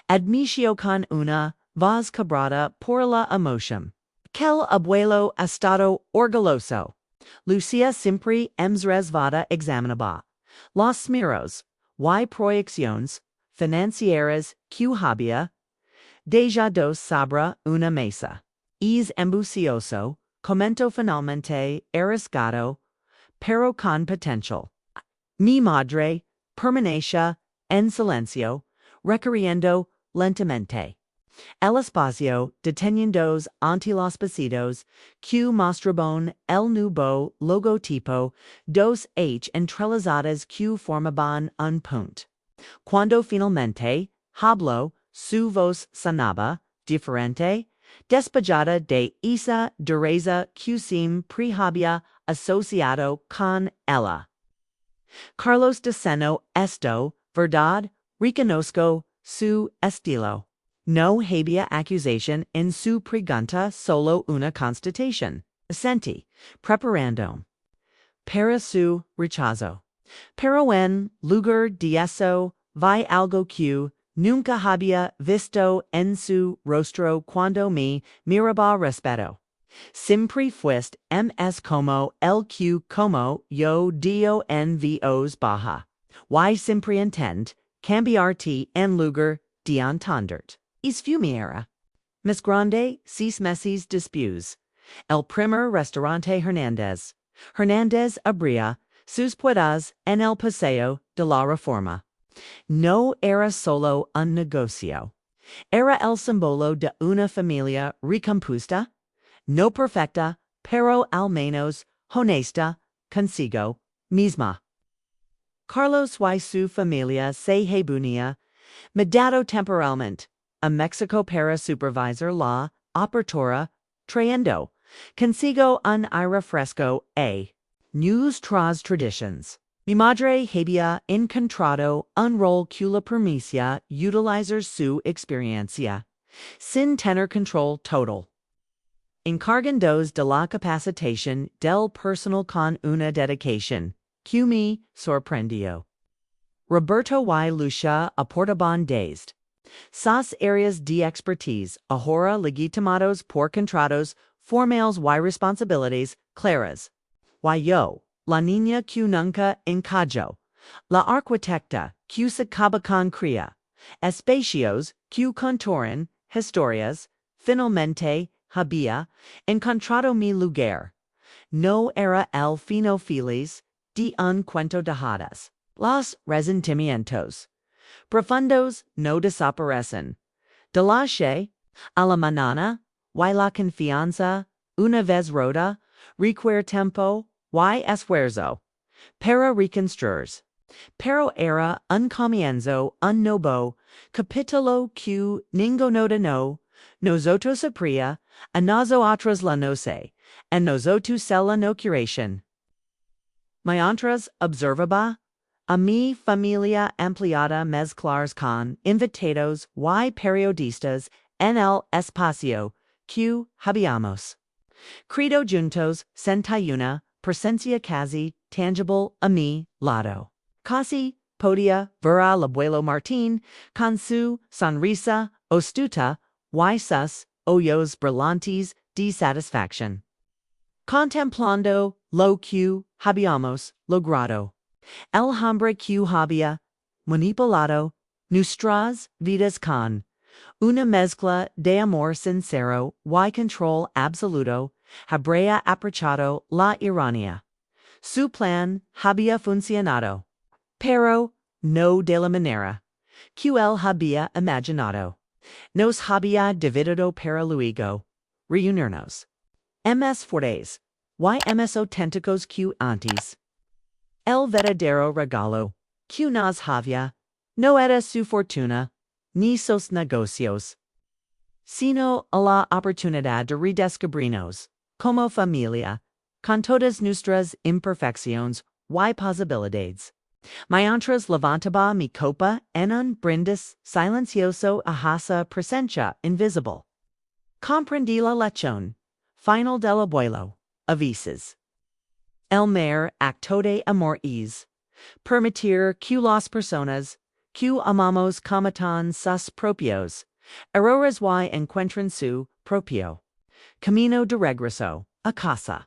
Admitió con una voz quebrada por la emoción. Que el abuelo ha estado orgulloso. Lucía siempre resvada examinaba los miros y proyecciones financieras que había dejado sobre una mesa. Es ambicioso, comentó finalmente arriesgado, pero con potencial. Mi madre permanecía en silencio, recorriendo lentamente el espacio, deteniéndose ante los pasillos que mostraban el nuevo logotipo, dos entrelazadas que formaban un punto. Cuando finalmente habló, su voz sonaba diferente, despejada de esa dureza que siempre había asociado con ella. Carlos diciendo esto, verdad, reconozco su estilo. No había accusation en su pregunta, solo una constatación. Sentí, preparando para su rechazo. Pero en lugar de eso, vi algo que nunca había visto en su rostro cuando me miraba respeto. Siempre fuiste como el que como yo dio en vos baja. Y siempre intend cambiarte en lugar de entenderte. Es fumiera. Más grande 6 meses después. El primer restaurante Hernández. Hernández abría sus puertas en el paseo de la Reforma. No era solo un negocio. Era el símbolo de una familia recompuesta, no perfecta, pero al menos honesta consigo misma. Carlos y su familia se reunía, mudado temporalmente, a México para supervisar la apertura, trayendo consigo un aire fresco a nuestras tradiciones. Mi madre había encontrado un rol que le permitía utilizar su experiencia, sin tener control total. Encargándose de la capacitación del personal con una dedicación que me sorprendió. Roberto y Lucia aportaban desde sas áreas de expertise, ahora legitimados por contratos formales y responsabilidades claras. Y yo, la niña que nunca encajó, la arquitecta que se acaba con cría, espacios que conturan historias, finalmente había encontrado mi lugar. No era el fino feliz de un cuento de hadas. Los resentimientos profundos no desaparecen. De la she a la mañana, y la confianza, una vez rota, requiere tiempo y esfuerzo para reconstruirse. Pero era un comienzo, un nuevo capítulo que ninguno de nosotros sabría, a nosotros la noche, en nosotros la inauguración. Mientras observaba a mi familia ampliada mezclarse con invitados y periodistas en el espacio que habíamos creado juntos, sentí una presencia casi tangible a mi lado. Casi podía ver al abuelo Martín con su sonrisa astuta y sus ojos brillantes de satisfacción, contemplando lo que habíamos logrado. El hombre que había manipulado nuestras vidas con una mezcla de amor sincero y control absoluto habría aprovechado la ironía. Su plan había funcionado, pero no de la manera que él había imaginado. Nos había dividido para luego reunirnos. MS Fortes. Y MS auténticos que antes. El verdadero regalo que nos había no era su fortuna ni sus negocios, sino a la oportunidad de redescubrirnos como familia, con todas nuestras imperfecciones y posibilidades. Mientras levantaba mi copa en un brindis silencioso a esa presencia invisible. Comprendí la lección final del abuelo, a veces. El mayor acto de amor es permitir que las personas que amamos cometan sus propios errores y encuentren su propio camino de regreso a casa.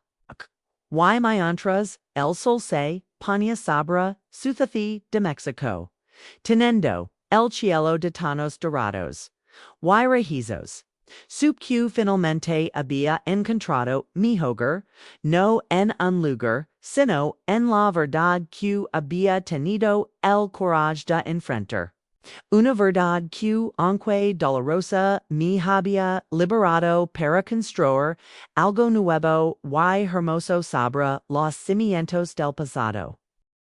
Y mientras el sol se ponía sobre Ciudad de México, teniendo el cielo de tonos dorados y rojizos, supe que finalmente había encontrado mi hogar, no en un lugar, sino en la verdad que había tenido el coraje de enfrentar. Una verdad que, aunque dolorosa, me había liberado para construir algo nuevo y hermoso sobre los cimientos del pasado.